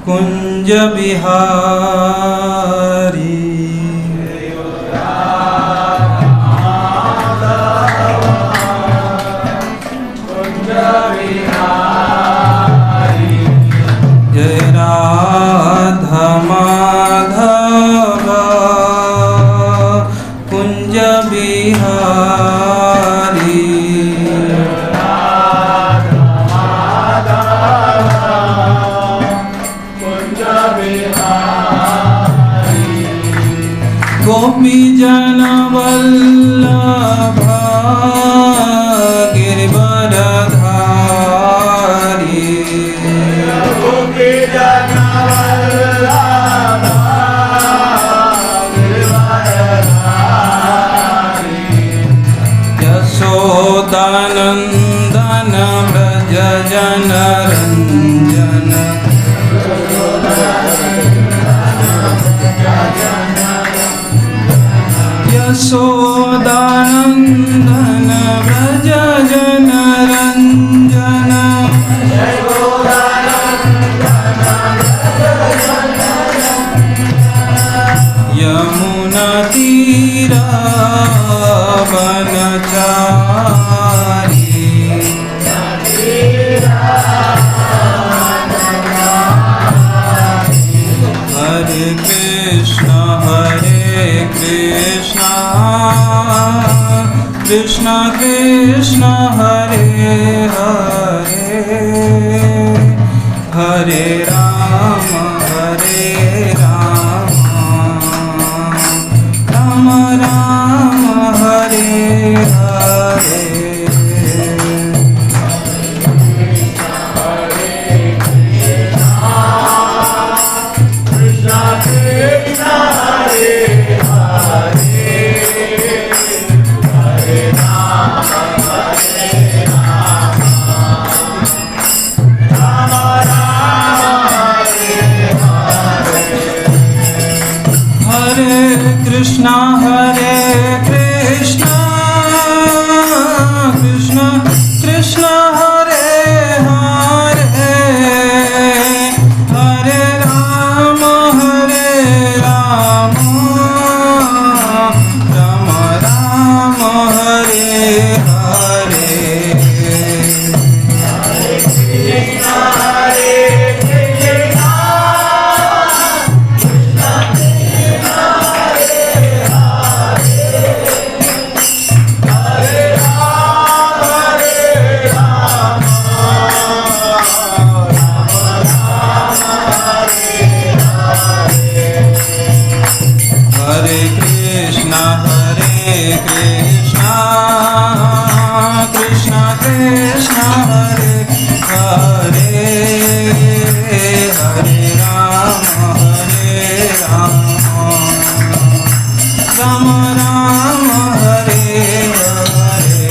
कुंज बिहारी। जय राधा माधव कुंज बिहारी। गोपी जन वल्लभ गिरिवरधारी। गोपी जन वल्लभ गिरिवरधारी। यशोदानंदन व्रज जन रंजन। यशोदानंदन व्रज जन रंजन। यमुना तीर वनचारी। हरे कृष्ण कृष्ण कृष्ण हरे हरे। हरे राम राम राम हरे हरे। कृष्णा हरे कृष्णा कृष्ण कृष्ण हरे हरे। हरे राम राम राम हरे हरे। हरे कृष्णा कृष्ण कृष्ण हरे हरे। हरे राम राम राम हरे हरे।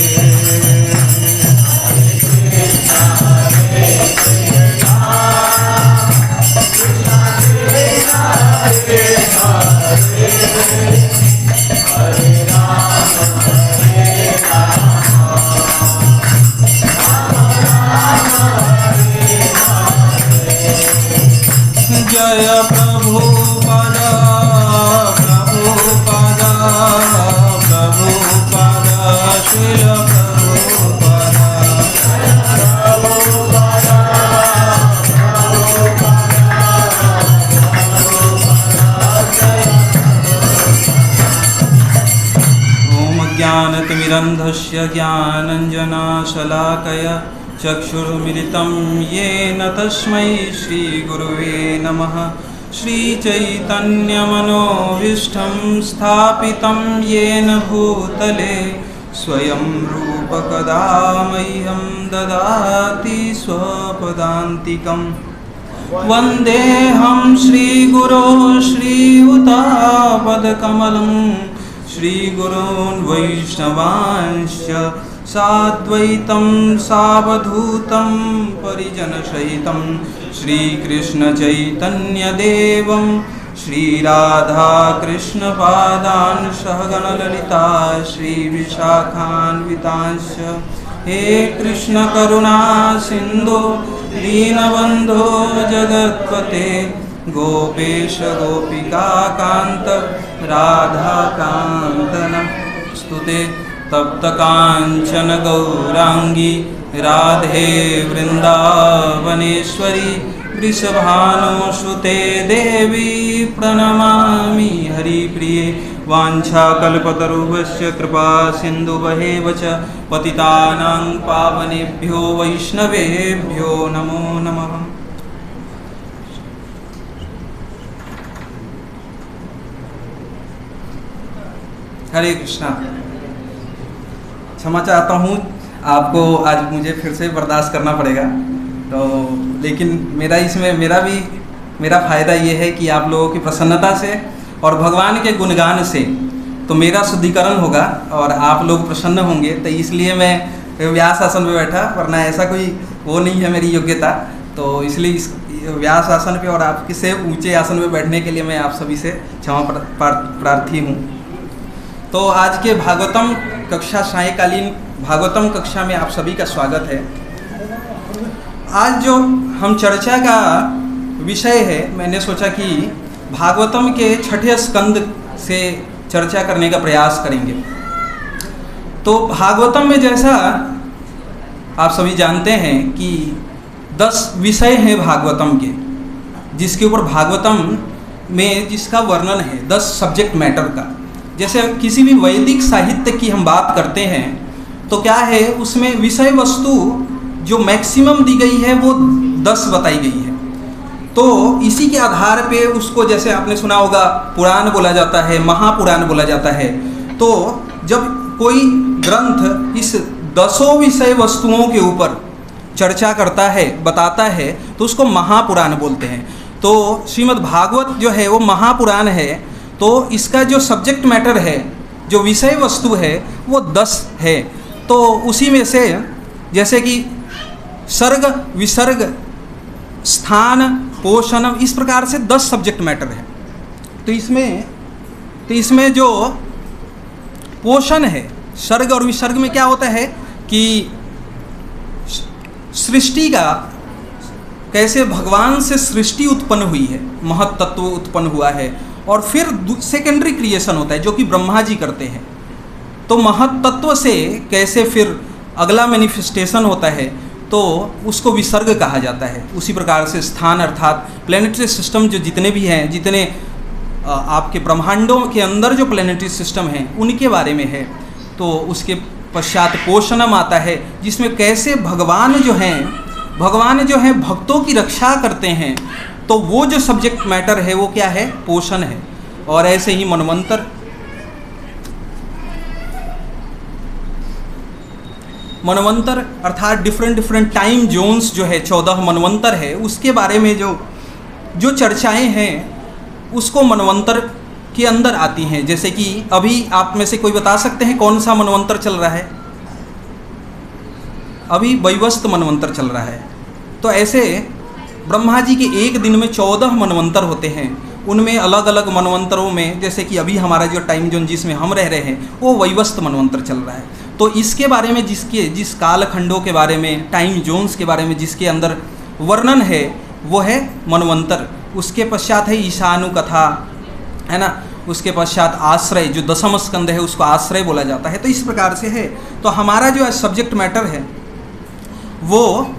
जय प्रभुपद प्रभुपद प्रभुपद श्रील प्रभुपद। ओम ज्ञानतिमिरन्धस्य ज्ञानञ्जनशलाकया चक्षुरुन्मिलितं येन तस्मै श्रीगुरुवे नमः। श्रीचैतन्यमनोभीष्टं स्थापितं येन भूतले स्वयं रूप कदा मह्यं ददाति स्वपदान्तिकम्। वन्देऽहं श्रीगुरो श्रीयुतापदकमलं। श्रीगुरोन् वैष्णवांश्च साद्वैतं सावधूतं परिजनसहितं श्रीकृष्णचैतन्यदेवं श्रीराधाकृष्णपादान् सहगणललिता श्रीविशाखान्वितांश्च हे कृष्ण करुणा सिंधु दीनबंधो जगत्पते गोपेश गोपिका कांत राधा कांत नमस्तुते तप्त कांचन गौरांगी राधे वृंदावनेश्वरी वृषभानुसुते देवी प्रणमामि हरिप्रिये वाञ्छाकल्पतरुभ्यश्च कृपा सिन्धुभ्येव च पतितानां पावनेभ्यो वैष्णवेभ्यो नमो नमः। हरे कृष्णा। क्षमा चाहता हूँ, आपको आज मुझे फिर से बर्दाश्त करना पड़ेगा, तो लेकिन मेरा फ़ायदा ये है कि आप लोगों की प्रसन्नता से और भगवान के गुणगान से तो मेरा शुद्धिकरण होगा और आप लोग प्रसन्न होंगे, तो इसलिए मैं व्यास आसन पे बैठा, वरना ऐसा कोई वो नहीं है मेरी योग्यता। तो इसलिए इस व्यास आसन पे और आपके से ऊंचे आसन पे बैठने के लिए मैं आप सभी से क्षमा प्रार्थी हूँ। तो आज के भागवतम कक्षा, सायंकालीन भागवतम कक्षा में आप सभी का स्वागत है। आज जो हम चर्चा का विषय है, मैंने सोचा कि भागवतम के छठे स्कंद से चर्चा करने का प्रयास करेंगे। तो भागवतम में जैसा आप सभी जानते हैं कि 10 विषय हैं भागवतम के, जिसके ऊपर भागवतम में जिसका वर्णन है 10 सब्जेक्ट मैटर का। जैसे किसी भी वैदिक साहित्य की हम बात करते हैं तो क्या है, उसमें विषय वस्तु जो मैक्सिमम दी गई है वो 10 बताई गई है। तो इसी के आधार पे उसको, जैसे आपने सुना होगा, पुराण बोला जाता है, महापुराण बोला जाता है। तो जब कोई ग्रंथ इस 10 विषय वस्तुओं के ऊपर चर्चा करता है, बताता है, तो उसको महापुराण बोलते हैं। तो श्रीमद् भागवत जो है वो महापुराण है। तो इसका जो सब्जेक्ट मैटर है, जो विषय वस्तु है, वो 10 है। तो उसी में से जैसे कि सर्ग, विसर्ग, स्थान, पोषण, इस प्रकार से 10 सब्जेक्ट मैटर है। तो इसमें जो पोषण है, सर्ग और विसर्ग में क्या होता है कि सृष्टि का, कैसे भगवान से सृष्टि उत्पन्न हुई है, महत तत्व उत्पन्न हुआ है, और फिर सेकेंडरी क्रिएशन होता है जो कि ब्रह्मा जी करते हैं। तो महत तत्व से कैसे फिर अगला मैनिफेस्टेशन होता है, तो उसको विसर्ग कहा जाता है। उसी प्रकार से स्थान अर्थात प्लैनेटरी सिस्टम जो जितने भी हैं, जितने आपके ब्रह्मांडों के अंदर जो प्लैनेटरी सिस्टम हैं, उनके बारे में है। तो उसके पश्चात पोषणम आता है, जिसमें कैसे भगवान जो हैं भक्तों की रक्षा करते हैं। तो वो जो सब्जेक्ट मैटर है वो क्या है, पोषण है। और ऐसे ही मनवंतर अर्थात डिफरेंट टाइम जोन्स जो है, 14 मनवंतर है, उसके बारे में जो चर्चाएं हैं उसको मनवंतर के अंदर आती हैं। जैसे कि अभी आप में से कोई बता सकते हैं कौन सा मनवंतर चल रहा है? अभी वैवस्वत मनवंतर चल रहा है। तो ऐसे ब्रह्मा जी के एक दिन में 14 मनवंतर होते हैं। उनमें अलग अलग मनवंतरों में, जैसे कि अभी हमारा जो टाइम जोन जिसमें हम रह रहे हैं, वो वैवस्वत मनवंतर चल रहा है। तो इसके बारे में, जिस कालखंडों के बारे में, टाइम जोन्स के बारे में जिसके अंदर वर्णन है, वो है मनवंतर। उसके पश्चात है ईशानु कथा, है ना। उसके पश्चात आश्रय, जो 10वां स्कंद है उसको आश्रय बोला जाता है। तो इस प्रकार से है। तो हमारा जो सब्जेक्ट मैटर है वो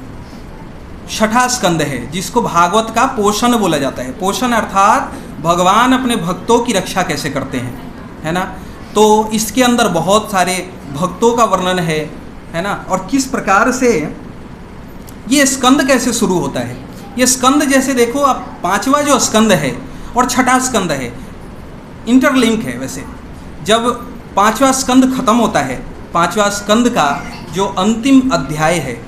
6ठा स्कंद है, जिसको भागवत का पोषण बोला जाता है। पोषण अर्थात भगवान अपने भक्तों की रक्षा कैसे करते हैं, है ना। तो इसके अंदर बहुत सारे भक्तों का वर्णन है ना। और किस प्रकार से ये स्कंद कैसे शुरू होता है। ये स्कंद जैसे देखो आप, 5वां जो स्कंद है और 6ठा स्कंद है, इंटरलिंक है। वैसे जब 5वां स्कंद खत्म होता है, 5वां स्कंद का जो अंतिम अध्याय है,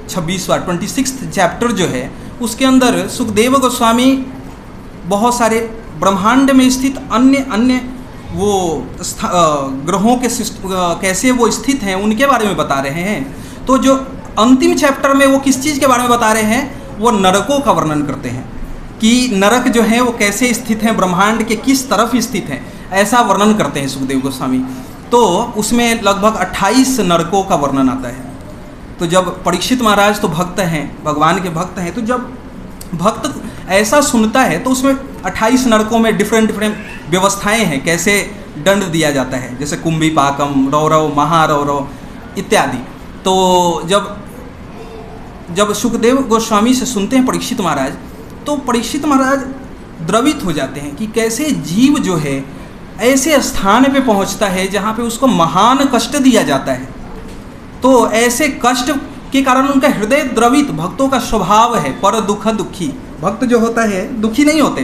26वां 26th चैप्टर जो है, उसके अंदर सुखदेव गोस्वामी बहुत सारे ब्रह्मांड में स्थित अन्य वो ग्रहों के कैसे वो स्थित हैं उनके बारे में बता रहे हैं। तो जो अंतिम चैप्टर में वो किस चीज़ के बारे में बता रहे हैं, वो नरकों का वर्णन करते हैं कि नरक जो है वो कैसे स्थित हैं, ब्रह्मांड के किस तरफ स्थित हैं, ऐसा वर्णन करते हैं सुखदेव गोस्वामी। तो उसमें लगभग 28 नरकों का वर्णन आता है। तो जब परीक्षित महाराज तो भक्त हैं, भगवान के भक्त हैं, तो जब भक्त ऐसा सुनता है तो उसमें 28 नरकों में डिफरेंट व्यवस्थाएं हैं, कैसे दंड दिया जाता है, जैसे कुंभी पाकम, रौरव, महारौरव इत्यादि। तो जब सुखदेव गोस्वामी से सुनते हैं परीक्षित महाराज, तो परीक्षित महाराज द्रवित हो जाते हैं कि कैसे जीव जो है ऐसे स्थान पे पहुंचता है जहाँ पे उसको महान कष्ट दिया जाता है। तो ऐसे कष्ट के कारण उनका हृदय द्रवित, भक्तों का स्वभाव है पर दुख दुखी। भक्त जो होता है दुखी नहीं होते,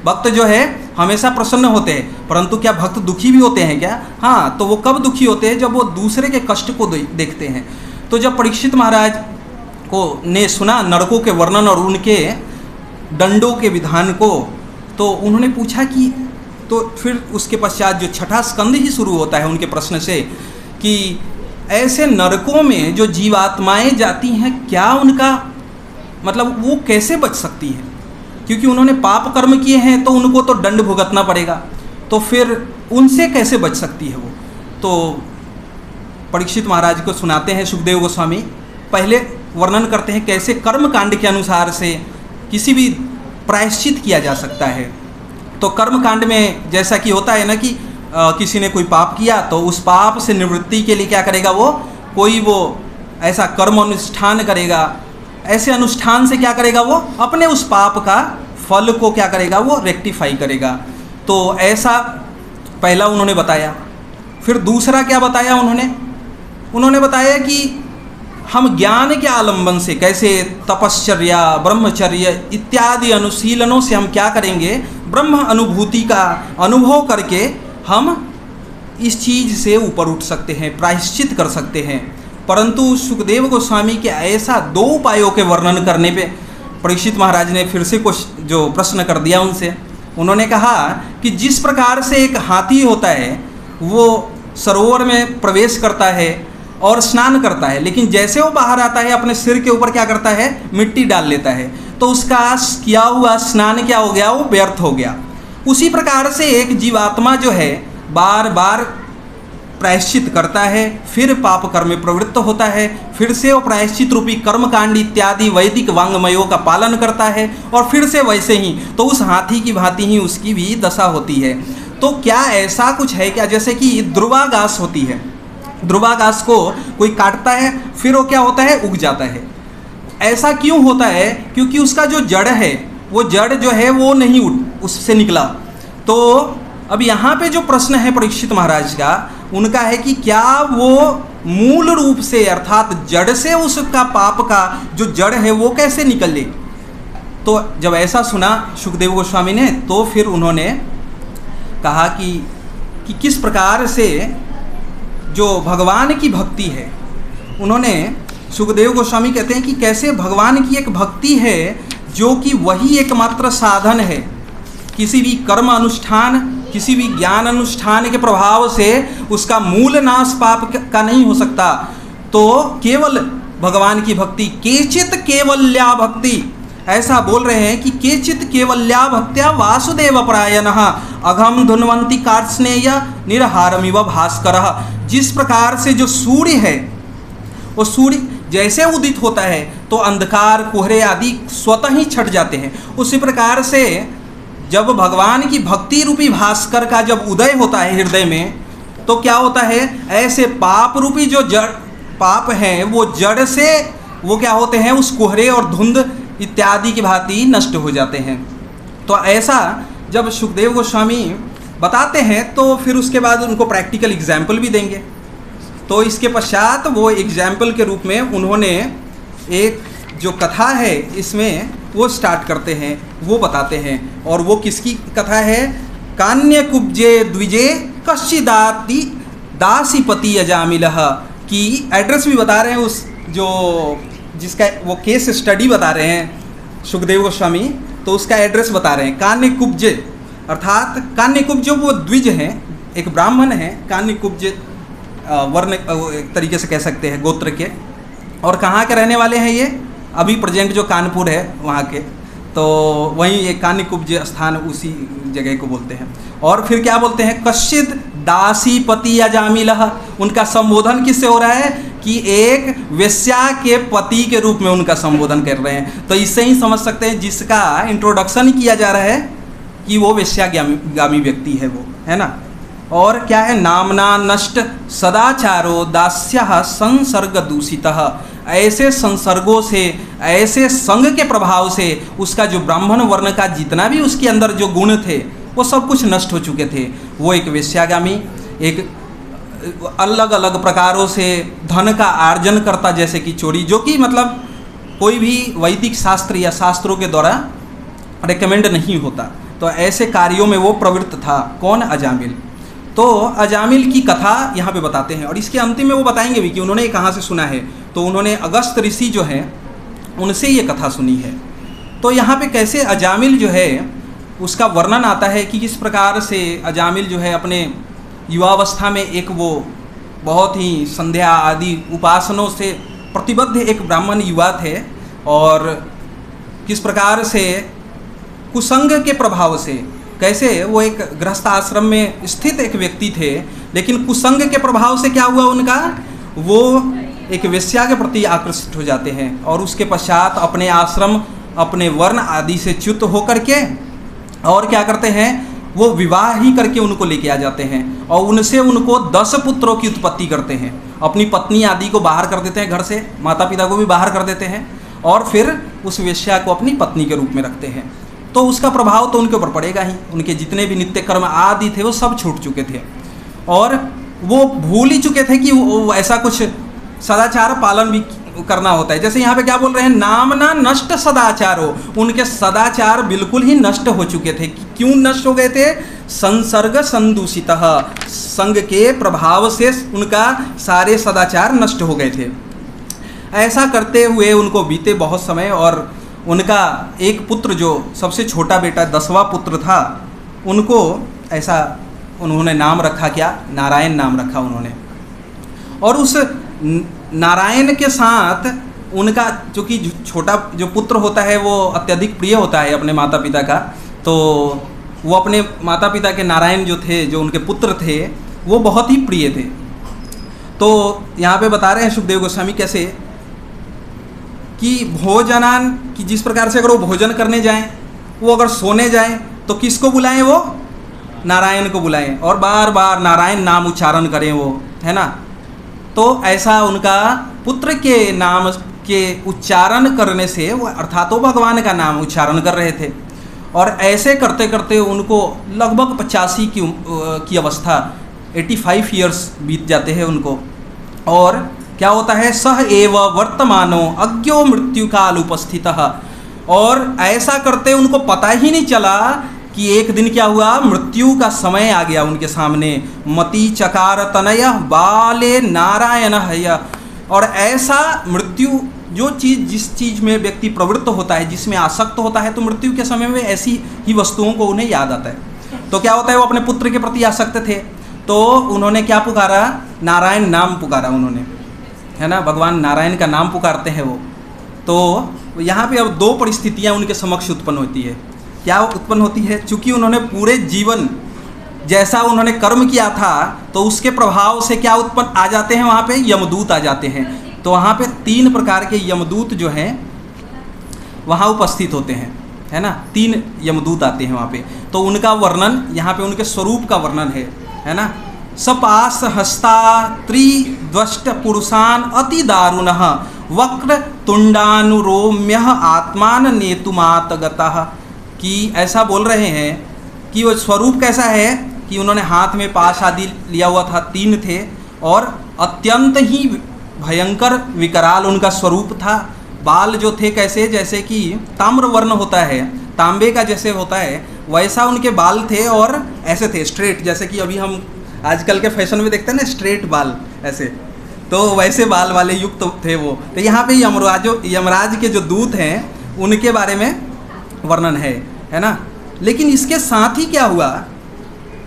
भक्त जो है हमेशा प्रसन्न होते हैं। परंतु क्या भक्त दुखी भी होते हैं क्या? हाँ, तो वो कब दुखी होते हैं? जब वो दूसरे के कष्ट को देखते हैं। तो जब परीक्षित महाराज को ने सुना नरकों के वर्णन और उनके दंडों के विधान को, तो उन्होंने पूछा कि, तो फिर उसके पश्चात जो छठा स्कंद ही शुरू होता है उनके प्रश्न से कि ऐसे नरकों में जो जीवात्माएं जाती हैं, क्या उनका मतलब वो कैसे बच सकती हैं? क्योंकि उन्होंने पाप कर्म किए हैं तो उनको तो दंड भुगतना पड़ेगा, तो फिर उनसे कैसे बच सकती है वो? तो परीक्षित महाराज को सुनाते हैं सुखदेव गोस्वामी। पहले वर्णन करते हैं कैसे कर्म कांड के अनुसार से किसी भी प्रायश्चित किया जा सकता है। तो कर्म कांड में जैसा कि होता है ना कि किसी ने कोई पाप किया तो उस पाप से निवृत्ति के लिए क्या करेगा, वो ऐसा कर्म अनुष्ठान करेगा। ऐसे अनुष्ठान से क्या करेगा, वो अपने उस पाप का फल को क्या करेगा, वो रेक्टिफाई करेगा। तो ऐसा पहला उन्होंने बताया। फिर दूसरा क्या बताया उन्होंने बताया कि हम ज्ञान के आलंबन से कैसे तपश्चर्या, ब्रह्मचर्य इत्यादि अनुशीलनों से हम क्या करेंगे, ब्रह्म अनुभूति का अनुभव करके हम इस चीज़ से ऊपर उठ सकते हैं, प्रायश्चित कर सकते हैं। परंतु सुखदेव गोस्वामी के ऐसा 2 उपायों के वर्णन करने पे परीक्षित महाराज ने फिर से कुछ जो प्रश्न कर दिया उनसे। उन्होंने कहा कि जिस प्रकार से एक हाथी होता है वो सरोवर में प्रवेश करता है और स्नान करता है, लेकिन जैसे वो बाहर आता है अपने सिर के ऊपर क्या करता है, मिट्टी डाल लेता है, तो उसका किया हुआ स्नान क्या हो गया, वो व्यर्थ हो गया। उसी प्रकार से एक जीवात्मा जो है बार बार प्रायश्चित करता है, फिर पाप कर्म में प्रवृत्त होता है, फिर से वो प्रायश्चित रूपी कर्मकांड इत्यादि वैदिक वांग्मयों का पालन करता है और फिर से वैसे ही, तो उस हाथी की भांति ही उसकी भी दशा होती है। तो क्या ऐसा कुछ है क्या, जैसे कि ध्रुवाघास होती है, ध्रुवाघास को कोई काटता है फिर वो क्या होता है, उग जाता है। ऐसा क्यों होता है? क्योंकि उसका जो जड़ है, वो जड़ जो है वो नहीं उससे निकला। तो अब यहाँ पे जो प्रश्न है परीक्षित महाराज का, उनका है कि क्या वो मूल रूप से अर्थात जड़ से उसका पाप का जो जड़ है वो कैसे निकल ले? तो जब ऐसा सुना सुखदेव गोस्वामी ने, तो फिर उन्होंने कहा कि किस प्रकार से जो भगवान की भक्ति है, उन्होंने सुखदेव गोस्वामी कहते हैं कि कैसे भगवान की एक भक्ति है जो कि वही एकमात्र साधन है। किसी भी कर्म अनुष्ठान, किसी भी ज्ञान अनुष्ठान के प्रभाव से उसका मूल नाश पाप का नहीं हो सकता। तो केवल भगवान की भक्ति, केचित केवल्या भक्ति, ऐसा बोल रहे हैं कि केचित केवल्या भक्त्या वासुदेव परायणः अघम धुन्वंती कार्त्स्नेय निरहारमिव भास्करः। जिस प्रकार से जो सूर्य है, वो सूर्य जैसे उदित होता है तो अंधकार, कोहरे आदि स्वतः ही छट जाते हैं, उसी प्रकार से जब भगवान की भक्ति रूपी भास्कर का जब उदय होता है हृदय में, तो क्या होता है, ऐसे पाप रूपी जो जड़ पाप हैं वो जड़ से वो क्या होते हैं, उस कोहरे और धुंध इत्यादि की भांति नष्ट हो जाते हैं। तो ऐसा जब सुखदेव गोस्वामी बताते हैं तो फिर उसके बाद उनको प्रैक्टिकल एग्जाम्पल भी देंगे। तो इसके पश्चात वो एग्जाम्पल के रूप में उन्होंने एक जो कथा है इसमें वो स्टार्ट करते हैं, वो बताते हैं। और वो किसकी कथा है, कान्य कुब्जे द्विजे कश्चिदाति दासीपति अजामिलः की एड्रेस भी बता रहे हैं, उस जो जिसका वो केस स्टडी बता रहे हैं सुखदेव गोस्वामी, तो उसका एड्रेस बता रहे हैं। कान्य कुब्जे अर्थात कान्य कुब्ज जो वो द्विज हैं, एक ब्राह्मण है, कान्य कुब्ज वर्ण एक तरीके से कह सकते हैं गोत्र के, और कहाँ के रहने वाले हैं ये, अभी प्रेजेंट जो कानपुर है वहाँ के, तो वहीं ये कान्य कुब्ज स्थान उसी जगह को बोलते हैं। और फिर क्या बोलते हैं, कश्चित दासीपति अजामिलः, उनका संबोधन किससे हो रहा है, कि एक वेश्या के पति के रूप में उनका संबोधन कर रहे हैं। तो इससे ही समझ सकते हैं जिसका इंट्रोडक्शन ही किया जा रहा है कि वो वेश्यागामी व्यक्ति है वो, है ना। और क्या है, नामना नष्ट सदाचारो दास्यः संसर्ग दूषितः, ऐसे संसर्गों से, ऐसे संग के प्रभाव से उसका जो ब्राह्मण वर्ण का जितना भी उसके अंदर जो गुण थे वो सब कुछ नष्ट हो चुके थे। वो एक वेश्यागामी, एक अलग अलग प्रकारों से धन का आर्जन करता, जैसे कि चोरी, जो कि मतलब कोई भी वैदिक शास्त्र या शास्त्रों के द्वारा रिकमेंड नहीं होता। तो ऐसे कार्यों में वो प्रवृत्त था। कौन? अजामिल। तो अजामिल की कथा यहाँ पे बताते हैं और इसके अंतिम में वो बताएंगे भी कि उन्होंने कहाँ से सुना है। तो उन्होंने अगस्त ऋषि जो हैं उनसे ये कथा सुनी है। तो यहाँ पे कैसे अजामिल जो है उसका वर्णन आता है कि किस प्रकार से अजामिल जो है अपने युवावस्था में एक वो बहुत ही संध्या आदि उपासनों से प्रतिबद्ध एक ब्राह्मण युवा थे और किस प्रकार से कुसंग के प्रभाव से, कैसे वो एक गृहस्थ आश्रम में स्थित एक व्यक्ति थे, लेकिन कुसंग के प्रभाव से क्या हुआ उनका, वो एक वेश्या के प्रति आकर्षित हो जाते हैं और उसके पश्चात अपने आश्रम, अपने वर्ण आदि से च्युत होकर के और क्या करते हैं, वो विवाह ही करके उनको लेके आ जाते हैं और उनसे उनको 10 पुत्रों की उत्पत्ति करते हैं। अपनी पत्नी आदि को बाहर कर देते हैं घर से, माता पिता को भी बाहर कर देते हैं और फिर उस वेश्या को अपनी पत्नी के रूप में रखते हैं। तो उसका प्रभाव तो उनके ऊपर पड़ेगा ही। उनके जितने भी नित्य कर्म आदि थे वो सब छूट चुके थे और वो भूल ही चुके थे कि वो ऐसा कुछ सदाचार पालन भी करना होता है। जैसे यहाँ पे क्या बोल रहे हैं, नामना नष्ट सदाचारो, उनके सदाचार बिल्कुल ही नष्ट हो चुके थे। क्यों नष्ट हो गए थे? संसर्ग संदूषितः, संग के प्रभाव से उनका सारे सदाचार नष्ट हो गए थे। ऐसा करते हुए उनको बीते बहुत समय और उनका एक पुत्र जो सबसे छोटा बेटा 10वां पुत्र था, उनको ऐसा उन्होंने नाम रखा, क्या? नारायण नाम रखा उन्होंने। और उस नारायण के साथ उनका, चूँकि छोटा जो पुत्र होता है वो अत्यधिक प्रिय होता है अपने माता पिता का, तो वो अपने माता पिता के नारायण जो थे, जो उनके पुत्र थे, वो बहुत ही प्रिय थे। तो यहाँ पे बता रहे हैं सुखदेव गोस्वामी कैसे कि भोजनान, कि जिस प्रकार से अगर वो भोजन करने जाएं, वो अगर सोने जाएं तो किसको बुलाएं? वो नारायण को बुलाएं और बार बार नारायण नाम उच्चारण करें वो, है ना। तो ऐसा उनका पुत्र के नाम के उच्चारण करने से वो अर्थात वो भगवान का नाम उच्चारण कर रहे थे और ऐसे करते करते उनको लगभग 85 की अवस्था, 85 ईयर्स बीत जाते हैं उनको। और क्या होता है, सह एव वर्तमानो अज्ञो मृत्यु काल उपस्थितः, और ऐसा करते उनको पता ही नहीं चला कि एक दिन क्या हुआ, मृत्यु का समय आ गया उनके सामने। मति चकार तनय बाले नारायण हय, और ऐसा मृत्यु, जो चीज़ जिस चीज़ में व्यक्ति प्रवृत्त होता है, जिसमें आसक्त होता है, तो मृत्यु के समय में ऐसी ही वस्तुओं को उन्हें याद आता है। तो क्या होता है, वो अपने पुत्र के प्रति आसक्त थे, तो उन्होंने क्या पुकारा, नारायण नाम पुकारा उन्होंने, है ना। भगवान नारायण का नाम पुकारते हैं वो। तो यहाँ पे अब 2 परिस्थितियाँ उनके समक्ष उत्पन्न होती है। क्या उत्पन्न होती है? चूँकि उन्होंने पूरे जीवन जैसा उन्होंने कर्म किया था, तो उसके प्रभाव से क्या उत्पन्न आ जाते हैं, वहाँ पे यमदूत आ जाते हैं। तो वहाँ पे 3 प्रकार के यमदूत जो हैं वहाँ उपस्थित होते हैं, है ना। 3 यमदूत आते हैं वहाँ पे। तो उनका वर्णन यहाँ पे, उनके स्वरूप का वर्णन है ना। सपास हस्ता त्रिद्वष्ट पुरुषान अति दारुणः वक्र तुंडानुरोम्य आत्मान नेतुमात गतः, कि ऐसा बोल रहे हैं कि वो स्वरूप कैसा है कि उन्होंने हाथ में पाश आदि लिया हुआ था, 3 थे, और अत्यंत ही भयंकर विकराल उनका स्वरूप था। बाल जो थे कैसे, जैसे कि ताम्र वर्ण होता है, तांबे का जैसे होता है, वैसा उनके बाल थे और ऐसे थे स्ट्रेट, जैसे कि अभी हम आजकल के फैशन में देखते हैं ना, स्ट्रेट बाल ऐसे, तो वैसे बाल वाले युक्त थे वो। तो यहाँ पे यमराज के जो दूत हैं उनके बारे में वर्णन है ना। लेकिन इसके साथ ही क्या हुआ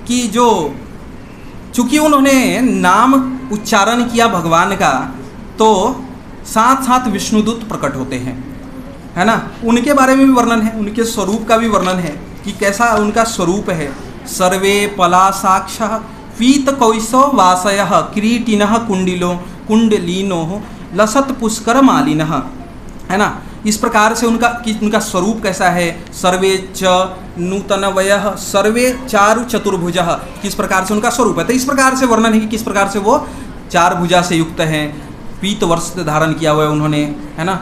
कि जो, चूँकि उन्होंने नाम उच्चारण किया भगवान का, तो साथ साथ विष्णुदूत प्रकट होते हैं, है ना। उनके बारे में भी वर्णन है, उनके स्वरूप का भी वर्णन है कि कैसा उनका स्वरूप है। सर्वे पलासाक्ष पीत कौशो वासय किरीटिन कुंडलीनो लसत पुष्कर मालिनः, है ना। इस प्रकार से उनका स्वरूप कैसा है। सर्वे च नूतन वयः सर्वे चारु चतुर्भुजः, किस प्रकार से उनका स्वरूप है। तो इस प्रकार से वर्णन है कि किस प्रकार से वो चार भुजा से युक्त हैं। पीत वस्त्र धारण किया हुआ है उन्होंने, है ना,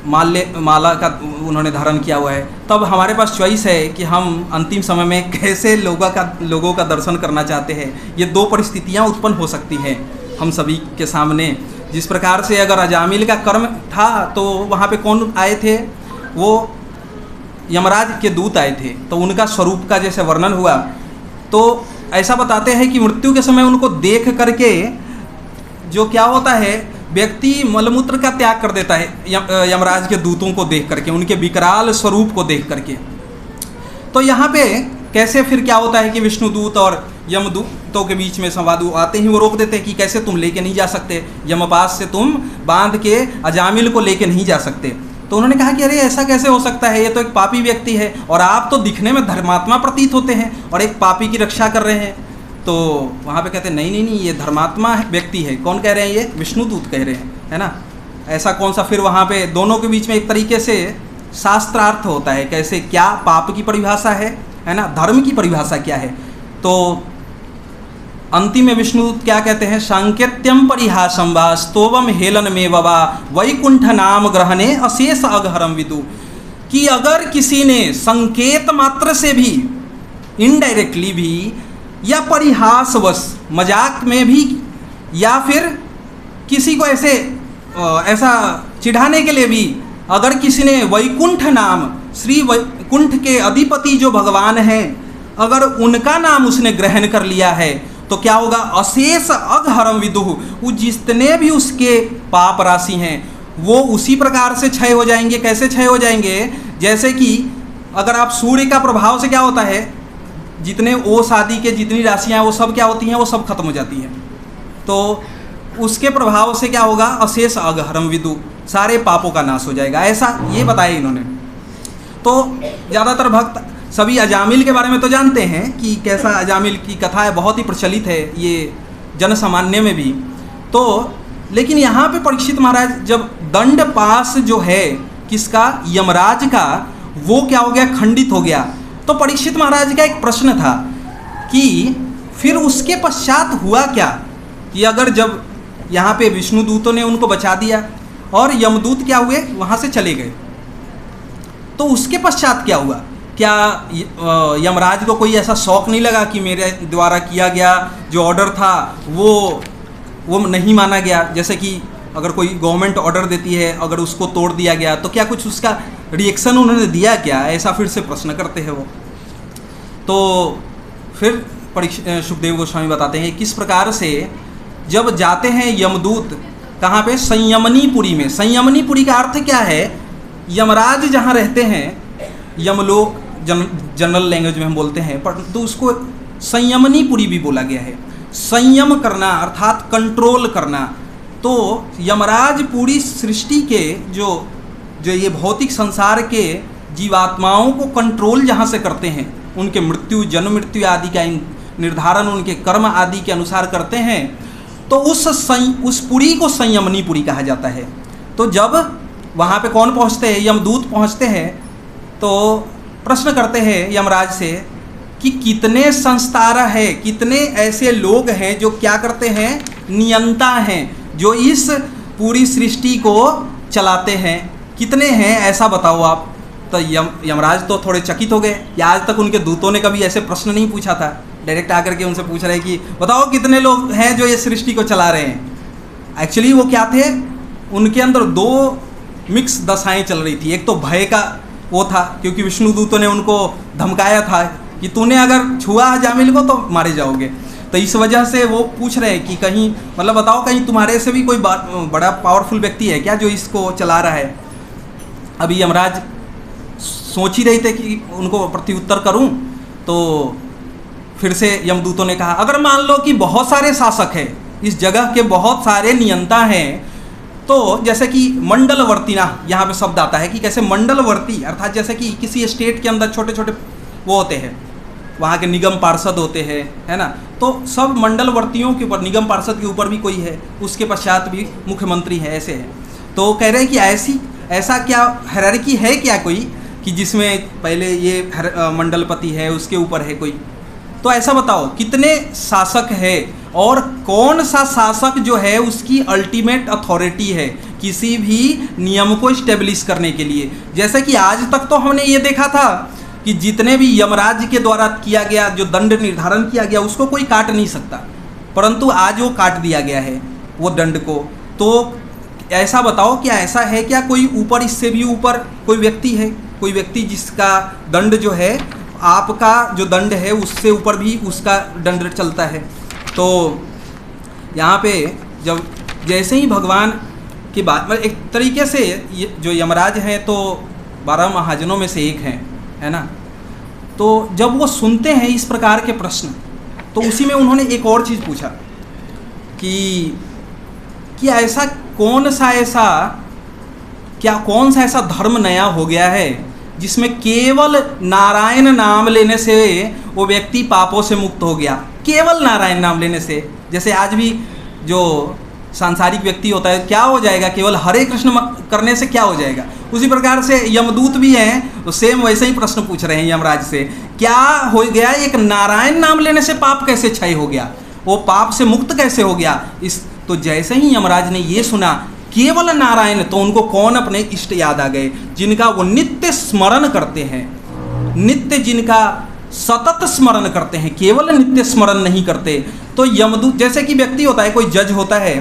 माला का उन्होंने धारण किया हुआ है। तब हमारे पास चॉइस है कि हम अंतिम समय में कैसे लोगों का दर्शन करना चाहते हैं। ये दो परिस्थितियाँ उत्पन्न हो सकती हैं हम सभी के सामने। जिस प्रकार से अगर अजामिल का कर्म था तो वहाँ पे कौन आए थे, वो यमराज के दूत आए थे। तो उनका स्वरूप का जैसे वर्णन हुआ तो ऐसा बताते हैं कि मृत्यु के समय उनको देख करके जो क्या होता है, व्यक्ति मलमूत्र का त्याग कर देता है यमराज के दूतों को देख करके, उनके विकराल स्वरूप को देख करके। तो यहाँ पे कैसे फिर क्या होता है कि विष्णुदूत और यमदूतों के बीच में संवाद आते ही वो रोक देते हैं कि कैसे तुम लेके नहीं जा सकते, यमपास से तुम बांध के अजामिल को लेके नहीं जा सकते। तो उन्होंने कहा कि अरे ऐसा कैसे हो सकता है, ये तो एक पापी व्यक्ति है और आप तो दिखने में धर्मात्मा प्रतीत होते हैं और एक पापी की रक्षा कर रहे हैं। तो वहाँ पे कहते हैं नहीं नहीं नहीं, ये धर्मात्मा व्यक्ति है। कौन कह रहे हैं, ये विष्णुदूत कह रहे हैं, है ना। ऐसा कौन सा, फिर वहाँ पे दोनों के बीच में एक तरीके से शास्त्रार्थ होता है, कैसे क्या पाप की परिभाषा है ना, धर्म की परिभाषा क्या है। तो अंतिम में विष्णुदूत क्या कहते हैं, सांकेत्यम परिहासम वा स्तोवम हेलन में वा वैकुंठ नाम ग्रहणे अशेष अघहरम विदु, कि अगर किसी ने संकेत मात्र से भी, इनडायरेक्टली भी या परिहासवश मजाक में भी, या फिर किसी को ऐसा चिढ़ाने के लिए भी, अगर किसी ने वैकुंठ नाम, श्री वैकुंठ के अधिपति जो भगवान हैं, अगर उनका नाम उसने ग्रहण कर लिया है तो क्या होगा, अशेष अघहरम विदुः, वो जितने भी उसके पाप राशि हैं वो उसी प्रकार से क्षय हो जाएंगे। कैसे क्षय हो जाएंगे, जैसे कि अगर आप सूर्य का प्रभाव से क्या होता है, जितने ओस आदि के जितनी राशियाँ वो सब क्या होती हैं, वो सब खत्म हो जाती हैं। तो उसके प्रभाव से क्या होगा, अशेष अघहरम विदुः, सारे पापों का नाश हो जाएगा, ऐसा ये बताया इन्होंने। तो ज़्यादातर भक्त सभी अजामिल के बारे में तो जानते हैं कि कैसा अजामिल की कथा है, बहुत ही प्रचलित है ये जन सामान्य में भी। तो लेकिन यहाँ पे परीक्षित महाराज जब दंड पास जो है किसका, यमराज का, वो क्या हो गया, खंडित हो गया। तो परीक्षित महाराज का एक प्रश्न था कि फिर उसके पश्चात हुआ क्या, कि अगर जब यहाँ पे विष्णुदूतों ने उनको बचा दिया और यमदूत क्या हुए, वहाँ से चले गए, तो उसके पश्चात क्या हुआ। क्या यमराज को कोई ऐसा शौक नहीं लगा कि मेरे द्वारा किया गया जो ऑर्डर था वो नहीं माना गया। जैसे कि अगर कोई गवर्नमेंट ऑर्डर देती है, अगर उसको तोड़ दिया गया तो क्या कुछ उसका रिएक्शन उन्होंने दिया क्या, ऐसा फिर से प्रश्न करते हैं वो। तो फिर सुखदेव गोस्वामी बताते हैं किस प्रकार से जब जाते हैं यमदूत कहाँ पे, संयमनीपुरी में। संयमनीपुरी का अर्थ क्या है, यमराज जहाँ रहते हैं, यमलोक जनरल लैंग्वेज में हम बोलते हैं, परंतु तो उसको संयमनीपुरी भी बोला गया है। संयम करना अर्थात कंट्रोल करना। तो यमराज पूरी सृष्टि के जो ये भौतिक संसार के जीवात्माओं को कंट्रोल जहाँ से करते हैं, उनके मृत्यु, जन्म मृत्यु आदि का निर्धारण उनके कर्म आदि के अनुसार करते हैं, तो उस पुरी को संयमनीपुरी कहा जाता है। तो जब वहाँ पे कौन पहुँचते हैं, यमदूत पहुँचते हैं, तो प्रश्न करते हैं यमराज से कि कितने संस्तारा है, कितने ऐसे लोग हैं जो क्या करते हैं, नियंता हैं, जो इस पूरी सृष्टि को चलाते हैं, कितने हैं ऐसा बताओ आप। तो यमराज तो थोड़े चकित हो गए कि आज तक उनके दूतों ने कभी ऐसे प्रश्न नहीं पूछा था। डायरेक्ट आकर के उनसे पूछ रहे कि बताओ कितने लोग हैं जो ये सृष्टि को चला रहे हैं। एक्चुअली वो क्या थे, उनके अंदर दो मिक्स दशाएं चल रही थी। एक तो भय का वो था, क्योंकि विष्णुदूतों ने उनको धमकाया था कि तूने अगर छुआ अजामिल को तो मारे जाओगे। तो इस वजह से वो पूछ रहे हैं कि कहीं, मतलब बताओ कहीं तुम्हारे से भी कोई बड़ा पावरफुल व्यक्ति है क्या जो इसको चला रहा है। अभी यमराज सोच ही रहे थे कि उनको प्रत्युत्तर करूं, तो फिर से यमदूतों ने कहा अगर मान लो कि बहुत सारे शासक हैं, इस जगह के बहुत सारे नियंता हैं, तो जैसे कि मंडलवर्ती ना, यहाँ पे शब्द आता है कि कैसे मंडलवर्ती, अर्थात जैसे कि किसी स्टेट के अंदर छोटे छोटे वो होते हैं वहाँ के निगम पार्षद होते हैं, है ना, तो सब मंडलवर्तियों के ऊपर, निगम पार्षद के ऊपर भी कोई है, उसके पश्चात भी मुख्यमंत्री है, ऐसे है। तो कह रहे हैं कि ऐसा क्या हायरार्की है क्या कोई कि जिसमें पहले ये मंडलपति है, उसके ऊपर है कोई? तो ऐसा बताओ कितने शासक है और कौन सा शासक जो है उसकी अल्टीमेट अथॉरिटी है किसी भी नियम को इस्टेब्लिश करने के लिए? जैसे कि आज तक तो हमने ये देखा था कि जितने भी यमराज के द्वारा किया गया जो दंड निर्धारण किया गया उसको कोई काट नहीं सकता, परंतु आज वो काट दिया गया है वो दंड को। तो ऐसा बताओ क्या ऐसा है क्या कोई ऊपर, इससे भी ऊपर कोई व्यक्ति है, कोई व्यक्ति जिसका दंड जो है आपका जो दंड है उससे ऊपर भी उसका दंड चलता है? तो यहाँ पे जब जैसे ही भगवान की बात, मतलब एक तरीके से जो यमराज हैं तो 12 महाजनों में से एक हैं, है ना, तो जब वो सुनते हैं इस प्रकार के प्रश्न तो उसी में उन्होंने एक और चीज़ पूछा कि ऐसा कौन सा ऐसा धर्म नया हो गया है जिसमें केवल नारायण नाम लेने से वो व्यक्ति पापों से मुक्त हो गया, केवल नारायण नाम लेने से। जैसे आज भी जो सांसारिक व्यक्ति होता है क्या हो जाएगा, केवल हरे कृष्ण करने से क्या हो जाएगा, उसी प्रकार से यमदूत भी हैं तो सेम वैसे ही प्रश्न पूछ रहे हैं यमराज से, क्या हो गया, एक नारायण नाम लेने से पाप कैसे क्षय हो गया, वो पाप से मुक्त कैसे हो गया? तो जैसे ही यमराज ने ये सुना केवल नारायण, तो उनको कौन अपने इष्ट याद आ गए जिनका वो नित्य स्मरण करते हैं, नित्य जिनका सतत स्मरण करते हैं, केवल नित्य स्मरण नहीं करते। तो यमदूत जैसे कि व्यक्ति होता है, कोई जज होता है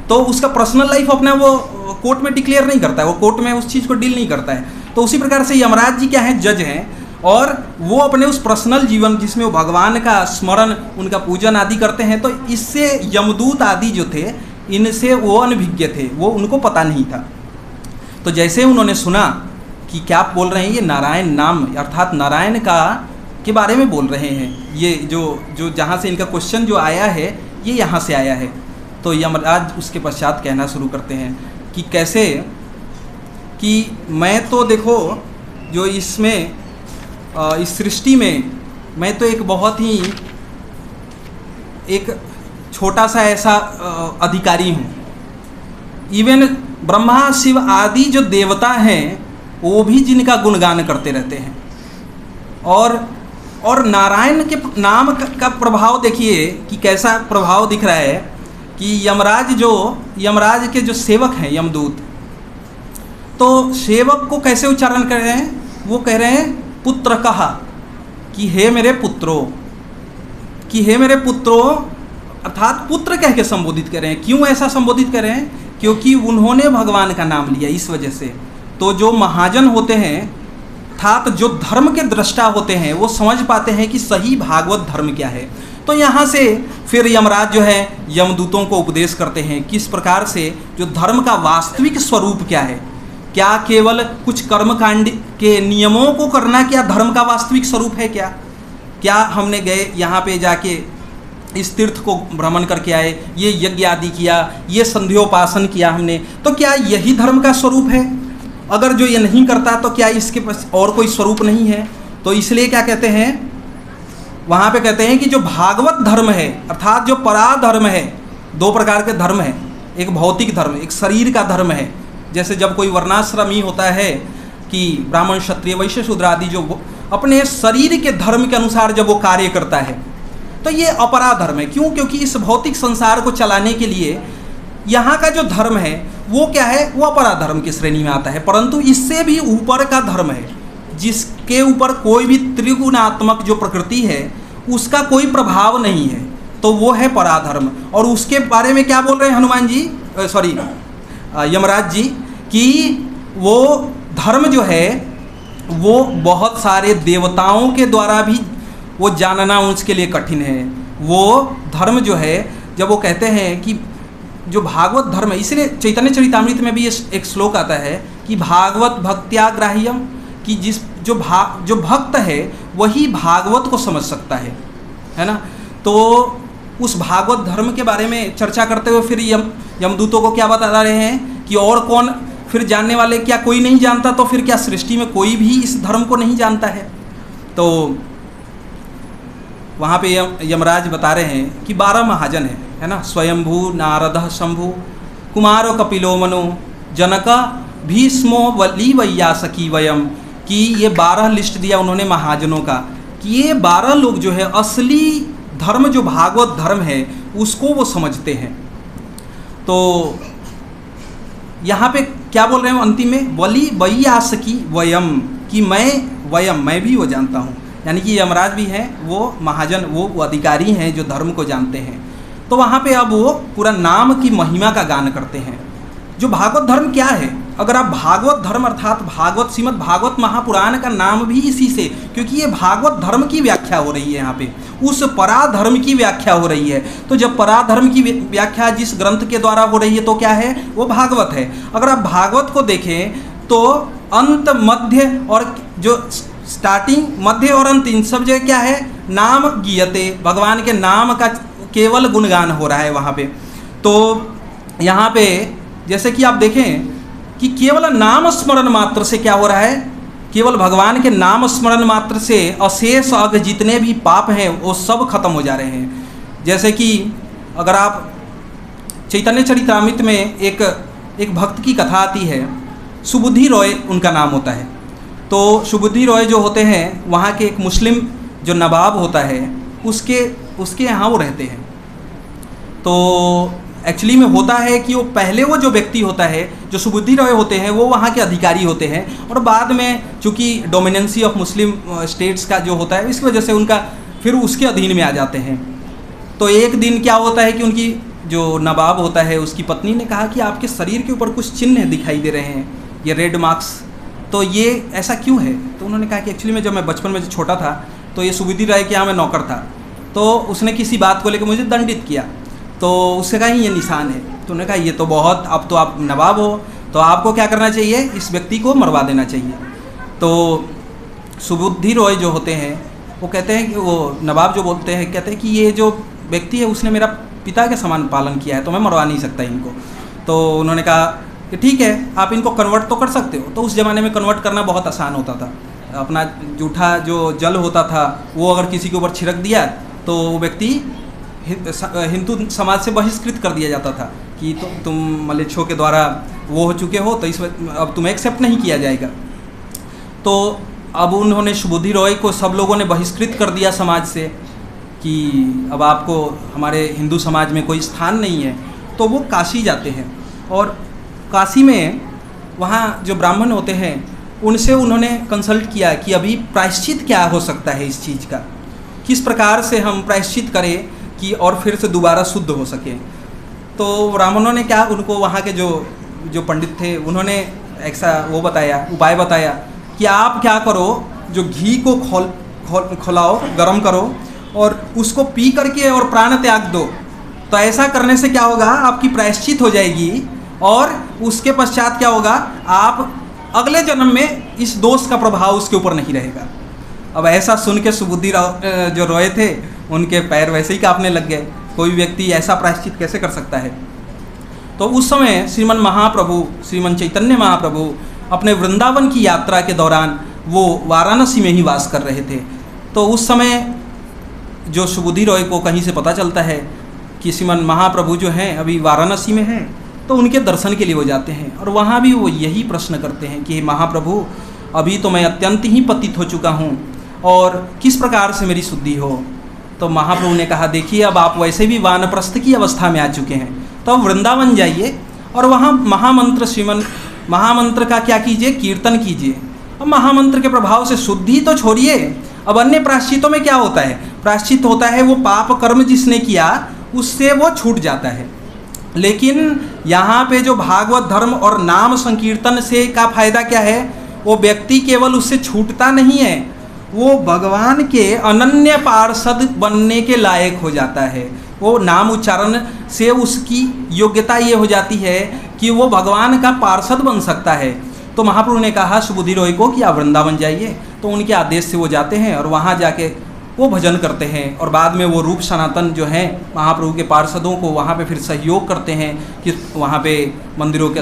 तो उसका पर्सनल लाइफ अपना वो कोर्ट में डिक्लेयर नहीं करता है, वो कोर्ट में उस चीज़ को डील नहीं करता है। तो उसी प्रकार से यमराज जी क्या है, जज हैं, और वो अपने उस पर्सनल जीवन जिसमें वो भगवान का स्मरण, उनका पूजन आदि करते हैं, तो इससे यमदूत आदि जो थे इनसे वो अनभिज्ञ थे, वो उनको पता नहीं था। तो जैसे उन्होंने सुना कि क्या बोल रहे हैं ये नारायण नाम, अर्थात नारायण का के बारे में बोल रहे हैं, ये जो जहाँ से इनका क्वेश्चन जो आया है ये यहाँ से आया है। तो यमराज उसके पश्चात कहना शुरू करते हैं कि कैसे कि मैं तो देखो जो इसमें इस सृष्टि में मैं तो एक बहुत ही एक छोटा सा ऐसा अधिकारी हूँ। इवन ब्रह्मा शिव आदि जो देवता हैं वो भी जिनका गुणगान करते रहते हैं, और नारायण के नाम का प्रभाव देखिए कि कैसा प्रभाव दिख रहा है कि यमराज के जो सेवक हैं यमदूत, तो सेवक को कैसे उच्चारण कर रहे हैं, वो कह रहे हैं पुत्र कहा कि हे मेरे पुत्रों, अर्थात पुत्र कह के संबोधित कर रहे हैं। क्यों ऐसा संबोधित कर रहे हैं? क्योंकि उन्होंने भगवान का नाम लिया, इस वजह से। तो जो महाजन होते हैं अर्थात जो धर्म के दृष्टा होते हैं वो समझ पाते हैं कि सही भागवत धर्म क्या है। तो यहाँ से फिर यमराज जो है यमदूतों को उपदेश करते हैं किस प्रकार से जो धर्म का वास्तविक स्वरूप क्या है, क्या केवल कुछ कर्मकांड के नियमों को करना क्या धर्म का वास्तविक स्वरूप है? क्या हमने गए यहाँ पे जाके इस तीर्थ को भ्रमण करके आए, ये यज्ञ आदि किया, ये संध्योपासन किया हमने, तो क्या यही धर्म का स्वरूप है? अगर जो ये नहीं करता तो क्या इसके पास और कोई स्वरूप नहीं है? तो इसलिए क्या कहते हैं, वहाँ पे कहते हैं कि जो भागवत धर्म है अर्थात जो पराधर्म है, दो प्रकार के धर्म है, एक भौतिक धर्म, एक शरीर का धर्म है। जैसे जब कोई वर्णाश्रमी होता है कि ब्राह्मण क्षत्रिय वैश्य शूद्र आदि जो अपने शरीर के धर्म के अनुसार जब वो कार्य करता है तो ये अपरा धर्म है। क्यों? क्योंकि इस भौतिक संसार को चलाने के लिए यहाँ का जो धर्म है वो क्या है, वो अपरा धर्म की श्रेणी में आता है। परंतु इससे भी ऊपर का धर्म है जिसके ऊपर कोई भी त्रिगुणात्मक जो प्रकृति है उसका कोई प्रभाव नहीं है, तो वो है पराधर्म। और उसके बारे में क्या बोल रहे हैं हनुमान जी, सॉरी यमराज जी, कि वो धर्म जो है वो बहुत सारे देवताओं के द्वारा भी वो जानना उसके लिए कठिन है। वो धर्म जो है जब वो कहते हैं कि जो भागवत धर्म है, इसलिए चैतन्य चरितामृत में भी एक श्लोक आता है कि भागवत भक्त्याग्राह्यम, कि जो भक्त है वही भागवत को समझ सकता है ना। तो उस भागवत धर्म के बारे में चर्चा करते हुए फिर यमदूतों को क्या बता रहे हैं कि और कौन फिर जानने वाले, क्या कोई नहीं जानता? तो फिर क्या सृष्टि में कोई भी इस धर्म को नहीं जानता है? तो वहाँ पे यमराज बता रहे हैं कि 12 महाजन है ना, स्वयंभू, नारद, शंभु, कुमारो, कपिलो, मनु, जनक, भीष्मो, वली, वैयासकी, वयम, कि ये 12 लिस्ट दिया उन्होंने महाजनों का, कि ये 12 लोग जो है असली धर्म जो भागवत धर्म है उसको वो समझते हैं। तो यहाँ पे क्या बोल रहे हैं अंतिम में, वली, वैयासकी, वयम, कि मैं भी वो जानता हूँ, यानी कि यमराज भी हैं वो महाजन, वो अधिकारी हैं जो धर्म को जानते हैं। तो वहाँ पे अब वो पूरा नाम की महिमा का गान करते हैं। जो भागवत धर्म क्या है, अगर आप भागवत धर्म अर्थात भागवत, श्रीमद् भागवत महापुराण का नाम भी इसी से, क्योंकि ये भागवत धर्म की व्याख्या हो रही है, यहाँ पे उस पराधर्म की व्याख्या हो रही है। तो जब पराधर्म की व्याख्या जिस ग्रंथ के द्वारा हो रही है तो क्या है, वो भागवत है। अगर आप भागवत को देखें तो अंत, मध्य और जो स्टार्टिंग, मध्य और अंत, इन सब जगह क्या है, नाम गीयते, भगवान के नाम का केवल गुणगान हो रहा है वहाँ पे। तो यहाँ पे जैसे कि आप देखें कि केवल नाम स्मरण मात्र से क्या हो रहा है, केवल भगवान के नाम स्मरण मात्र से अशेष अग जितने भी पाप हैं वो सब खत्म हो जा रहे हैं। जैसे कि अगर आप चैतन्य चरितामृत में एक भक्त की कथा आती है, सुबुद्धि रॉय उनका नाम होता है। तो सुबुद्धि रॉय जो होते हैं वहाँ के एक मुस्लिम जो नवाब होता है उसके यहाँ वो रहते हैं। तो एक्चुअली में होता है कि वो पहले वो जो व्यक्ति होता है, जो सुबुद्धि रॉय होते हैं, वो वहाँ के अधिकारी होते हैं, और बाद में चूँकि डोमिनेंसी ऑफ मुस्लिम स्टेट्स का जो होता है इसकी वजह से उनका फिर उसके अधीन में आ जाते हैं। तो एक दिन क्या होता है कि उनकी जो नवाब होता है उसकी पत्नी ने कहा कि आपके शरीर के ऊपर कुछ चिन्ह दिखाई दे रहे हैं, ये रेड मार्क्स, तो ये ऐसा क्यों है। तो उन्होंने कहा कि एक्चुअली में जब मैं बचपन में जो छोटा था तो ये सुबुद्धि रॉय के यहाँ मैं नौकर था, तो उसने किसी बात को लेकर मुझे दंडित किया, तो उससे कहा ये निशान है। तो उन्होंने कहा ये तो बहुत, अब तो आप नवाब हो तो आपको क्या करना चाहिए, इस व्यक्ति को मरवा देना चाहिए। तो सुबुद्धि रॉय जो होते हैं वो कहते हैं कि वो नवाब जो बोलते हैं, कहते हैं कि ये जो व्यक्ति है उसने मेरा पिता के समान पालन किया है, तो मैं मरवा नहीं सकता इनको। तो उन्होंने कहा कि ठीक है, आप इनको कन्वर्ट तो कर सकते हो। तो उस ज़माने में कन्वर्ट करना बहुत आसान होता था। अपना जूठा जो जल होता था वो अगर किसी के ऊपर छिड़क दिया तो वो व्यक्ति हिंदू समाज से बहिष्कृत कर दिया जाता था कि तुम मलेच्छों के द्वारा वो हो चुके हो, तो इस अब तुम्हें एक्सेप्ट नहीं किया जाएगा। तो अब उन्होंने सुबुद्धि रॉय को सब लोगों ने बहिष्कृत कर दिया समाज से कि अब आपको हमारे हिंदू समाज में कोई स्थान नहीं है। तो वो काशी जाते हैं, और काशी में वहाँ जो ब्राह्मण होते हैं उनसे उन्होंने कंसल्ट किया कि अभी प्रायश्चित क्या हो सकता है इस चीज़ का, किस प्रकार से हम प्रायश्चित करें कि और फिर से दोबारा शुद्ध हो सके। तो ब्राह्मणों ने क्या, उनको वहाँ के जो पंडित थे उन्होंने ऐसा वो बताया, उपाय बताया कि आप क्या करो, जो घी को खौलाओ, गरम करो और उसको पी करके और प्राण त्याग दो। तो ऐसा करने से क्या होगा, आपकी प्रायश्चित हो जाएगी, और उसके पश्चात क्या होगा, आप अगले जन्म में इस दोष का प्रभाव उसके ऊपर नहीं रहेगा। अब ऐसा सुन के सुबुद्धि जो रॉय थे उनके पैर वैसे ही कांपने लग गए, कोई व्यक्ति ऐसा प्रायश्चित कैसे कर सकता है। तो उस समय श्रीमन महाप्रभु, श्रीमन चैतन्य महाप्रभु अपने वृंदावन की यात्रा के दौरान वो वाराणसी में ही वास कर रहे थे। तो उस समय जो सुबुद्धि रॉय को कहीं से पता चलता है कि श्रीमन महाप्रभु जो हैं अभी वाराणसी में हैं, तो उनके दर्शन के लिए वो जाते हैं, और वहाँ भी वो यही प्रश्न करते हैं कि महाप्रभु अभी तो मैं अत्यंत ही पतित हो चुका हूँ, और किस प्रकार से मेरी शुद्धि हो। तो महाप्रभु ने कहा देखिए अब आप वैसे भी वानप्रस्थ की अवस्था में आ चुके हैं, तो अब वृंदावन जाइए और वहाँ महामंत्र, श्रीमन महामंत्र का क्या कीजिए, कीर्तन कीजिए। अब महामंत्र के प्रभाव से शुद्धि तो छोड़िए, अब अन्य प्रायश्चितों में क्या होता है, प्रायश्चित होता है वो पाप कर्म जिसने किया उससे वो छूट जाता है। लेकिन यहाँ पे जो भागवत धर्म और नाम संकीर्तन से का फायदा क्या है, वो व्यक्ति केवल उससे छूटता नहीं है, वो भगवान के अनन्य पार्षद बनने के लायक हो जाता है। वो नाम उच्चारण से उसकी योग्यता ये हो जाती है कि वो भगवान का पार्षद बन सकता है। तो महाप्रभु ने कहा सुबुद्धि रॉय को कि आप वृंदावन जाइए, तो उनके आदेश से वो जाते हैं और वहाँ जाके वो भजन करते हैं, और बाद में वो रूप सनातन जो हैं महाप्रभु के पार्षदों को वहाँ पे फिर सहयोग करते हैं कि वहाँ पे मंदिरों के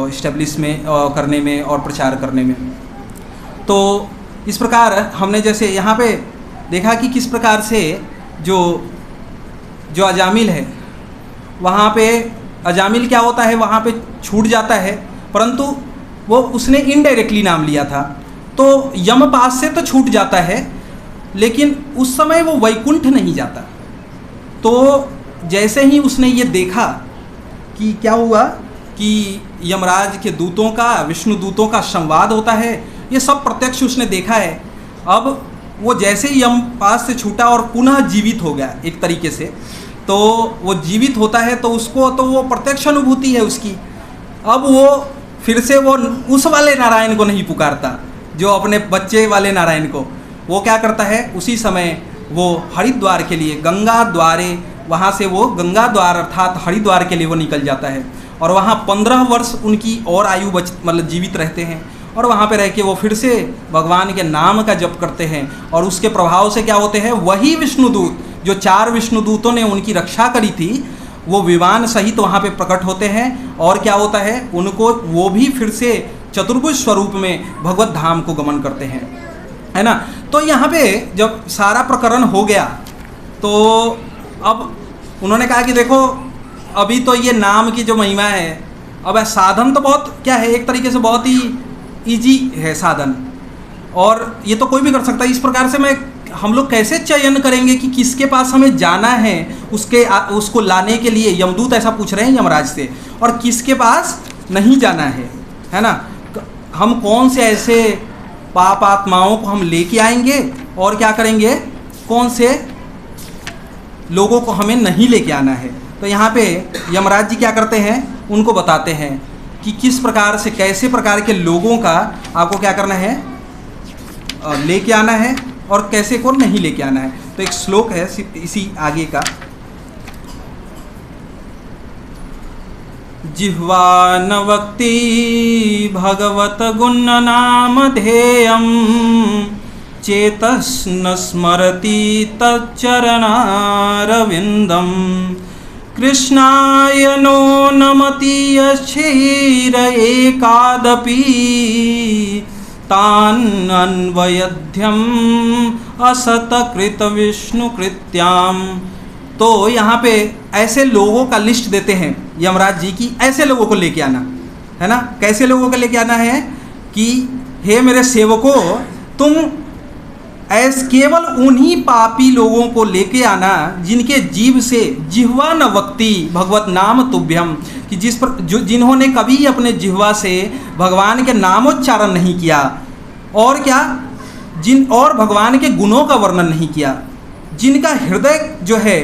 इस्टेब्लिश में करने में और प्रचार करने में। तो इस प्रकार हमने जैसे यहाँ पे देखा कि किस प्रकार से जो जो अजामिल है वहाँ पे अजामिल क्या होता है, वहाँ पे छूट जाता है, परंतु वो उसने इनडायरेक्टली नाम लिया था, तो यमपास से तो छूट जाता है, लेकिन उस समय वो वैकुंठ नहीं जाता। तो जैसे ही उसने ये देखा कि क्या हुआ कि यमराज के दूतों का, विष्णु दूतों का संवाद होता है, ये सब प्रत्यक्ष उसने देखा है। अब वो जैसे ही यमपास से छूटा और पुनः जीवित हो गया एक तरीके से, तो वो जीवित होता है तो उसको तो वो प्रत्यक्ष अनुभूति है उसकी। अब वो फिर से वो उस वाले नारायण को नहीं पुकारता जो अपने बच्चे वाले नारायण को, वो क्या करता है, उसी समय वो हरिद्वार के लिए, गंगा द्वारे, वहाँ से वो गंगा द्वार अर्थात हरिद्वार के लिए वो निकल जाता है और वहाँ 15 वर्ष उनकी और आयु मतलब जीवित रहते हैं और वहाँ पे रह के वो फिर से भगवान के नाम का जप करते हैं और उसके प्रभाव से क्या होते हैं, वही विष्णुदूत जो 4 विष्णुदूतों ने उनकी रक्षा करी थी वो विमान सहित वहाँ पे प्रकट होते हैं और क्या होता है, उनको वो भी फिर से चतुर्भुज स्वरूप में भगवत धाम को गमन करते हैं, है ना। तो यहाँ पे जब सारा प्रकरण हो गया तो अब उन्होंने कहा कि देखो अभी तो ये नाम की जो महिमा है, अब साधन तो बहुत क्या है, एक तरीके से बहुत ही इजी है साधन और ये तो कोई भी कर सकता है। इस प्रकार से हम लोग कैसे चयन करेंगे कि किसके पास हमें जाना है उसको लाने के लिए, यमदूत ऐसा पूछ रहे हैं यमराज से, और किसके पास नहीं जाना है ना। हम कौन से ऐसे पाप आत्माओं को हम लेके आएंगे और क्या करेंगे, कौन से लोगों को हमें नहीं लेके आना है। तो यहाँ पे यमराज जी क्या करते हैं, उनको बताते हैं कि किस प्रकार से, कैसे प्रकार के लोगों का आपको क्या करना है, लेके आना है और कैसे को नहीं लेके आना है। तो एक श्लोक है इसी आगे का, जिह्वा न वक्ति भगवत गुण नाम ध्येयम चेतस न स्मरति तच्चरणारविंदम कृष्णाय नो नमति यच्छीर एकादपि तान् अन्वयध्यम असतकृत विष्णुकृत्याम। तो यहाँ पे ऐसे लोगों का लिस्ट देते हैं यमराज जी की, ऐसे लोगों को लेके आना है ना। कैसे लोगों को लेके आना है कि हे मेरे सेवकों, तुम केवल उन्हीं पापी लोगों को लेके आना जिनके जीव से जिह्वा न वक्ति भगवत नाम तुभ्यम, कि जिन्होंने कभी अपने जिह्वा से भगवान के नामोच्चारण नहीं किया और क्या, और भगवान के गुणों का वर्णन नहीं किया, जिनका हृदय जो है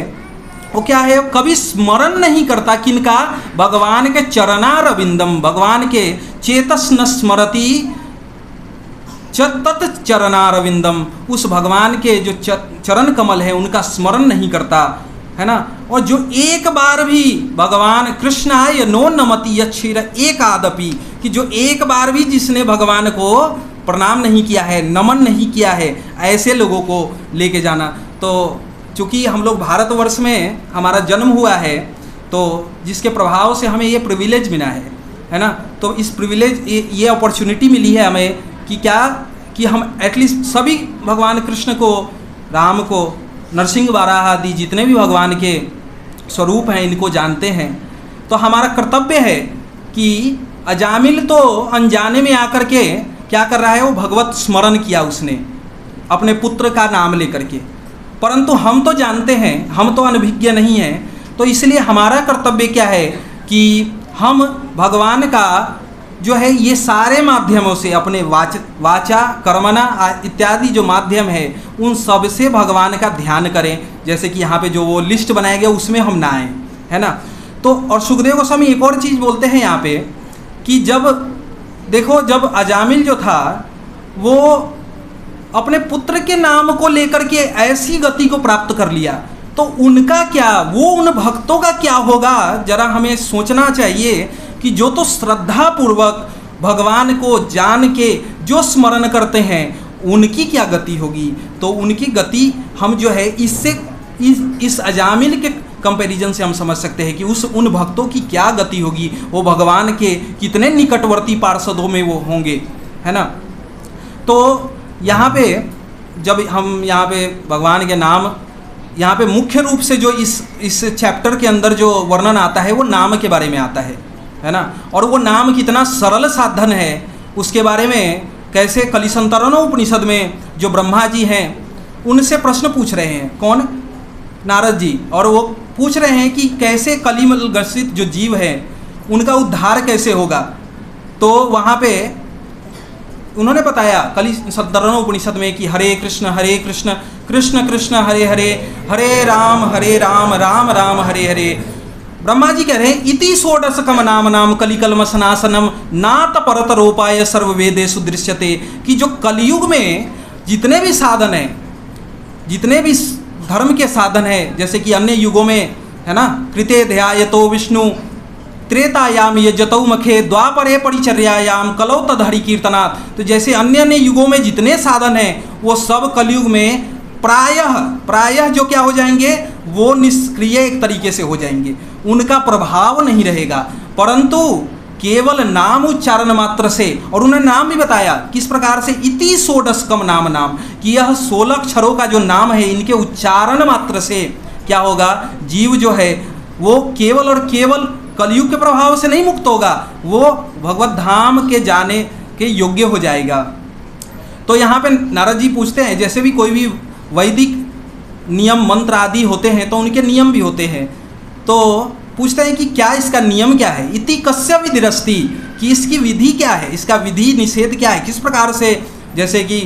वो क्या है, कभी स्मरण नहीं करता किनका, भगवान के चरणारविंदम, भगवान के चेतस न स्मरति तत् चरणारविंदम, उस भगवान के जो चरण कमल है उनका स्मरण नहीं करता, है ना। और जो एक बार भी भगवान कृष्णाय नो नमति यच्छीर एकादपि, कि जो एक बार भी जिसने भगवान को प्रणाम नहीं किया है, नमन नहीं किया है, ऐसे लोगों को लेके जाना। तो चूँकि हम लोग भारतवर्ष में हमारा जन्म हुआ है, तो जिसके प्रभाव से हमें ये प्रिविलेज मिला है ना। तो इस प्रिविलेज, ये अपॉर्चुनिटी मिली है हमें कि क्या, कि हम एटलीस्ट सभी भगवान कृष्ण को, राम को, नरसिंह वाराह आदि जितने भी भगवान के स्वरूप हैं इनको जानते हैं। तो हमारा कर्तव्य है कि अजामिल तो अनजाने में आकर के क्या कर रहा है, वो भगवत स्मरण किया उसने अपने पुत्र का नाम लेकर के, परंतु हम तो जानते हैं, हम तो अनभिज्ञ नहीं हैं। तो इसलिए हमारा कर्तव्य क्या है कि हम भगवान का जो है ये सारे माध्यमों से, अपने वाचा कर्मणा इत्यादि जो माध्यम है उन सब से भगवान का ध्यान करें। जैसे कि यहाँ पे जो वो लिस्ट बनाया गया उसमें हम ना आए, है ना। तो और सुखदेव गोस्वामी एक और चीज़ बोलते हैं यहाँ पे कि जब देखो, जब अजामिल जो था वो अपने पुत्र के नाम को लेकर के ऐसी गति को प्राप्त कर लिया, तो उनका क्या, वो उन भक्तों का क्या होगा, जरा हमें सोचना चाहिए कि जो तो श्रद्धा पूर्वक भगवान को जान के जो स्मरण करते हैं उनकी क्या गति होगी। तो उनकी गति हम जो है इससे इस अजामिल के कंपैरिजन से हम समझ सकते हैं कि उन भक्तों की क्या गति होगी, वो भगवान के कितने निकटवर्ती पार्षदों में वो होंगे, है ना। तो यहाँ पे जब हम यहाँ पे भगवान के नाम, यहाँ पे मुख्य रूप से जो इस चैप्टर के अंदर जो वर्णन आता है वो नाम के बारे में आता है ना। और वो नाम कितना सरल साधन है उसके बारे में कैसे कलिसंतरण उपनिषद में जो ब्रह्मा जी हैं उनसे प्रश्न पूछ रहे हैं, कौन, नारद जी, और वो पूछ रहे हैं कि कैसे कलिमल ग्रसित जो जीव है उनका उद्धार कैसे होगा। तो वहाँ पे उन्होंने बताया कलिसंतरण उपनिषद में कि हरे कृष्ण कृष्ण कृष्ण हरे हरे, हरे राम राम राम हरे हरे। ब्रह्मा जी कह रहे हैं इति षोडशकम नाम नाम कलिकल्मसनासनम नात परतरोपाय सर्ववेदेषु दृश्यते, कि जो कलयुग में जितने भी साधन हैं, जितने भी धर्म के साधन हैं, जैसे कि अन्य युगों में है ना, कृते ध्यायतो विष्णु त्रेतायाम यजतौ मखे द्वापरे परिचर्यायाम कलौ तदहरि कीर्तनात्। तो जैसे अन्य अन्य युगों में जितने साधन हैं वो सब कलयुग में प्रायः जो क्या हो जाएंगे, वो निष्क्रिय एक तरीके से हो जाएंगे, उनका प्रभाव नहीं रहेगा, परंतु केवल नाम उच्चारण मात्र से। और उन्होंने नाम भी बताया किस प्रकार से, इति षोडशकम नाम नाम, कि यह 16 अक्षरों का जो नाम है इनके उच्चारण मात्र से क्या होगा, जीव जो है वो केवल और केवल कलयुग के प्रभाव से नहीं मुक्त होगा, वो भगवत धाम के जाने के योग्य हो जाएगा। तो यहाँ पे नारद जी पूछते हैं, जैसे भी कोई भी वैदिक नियम मंत्र आदि होते हैं तो उनके नियम भी होते हैं, तो पूछते हैं कि क्या इसका नियम क्या है, इति कस्य विधिरस्ति, कि इसकी विधि क्या है, इसका विधि निषेध क्या है, किस प्रकार से जैसे कि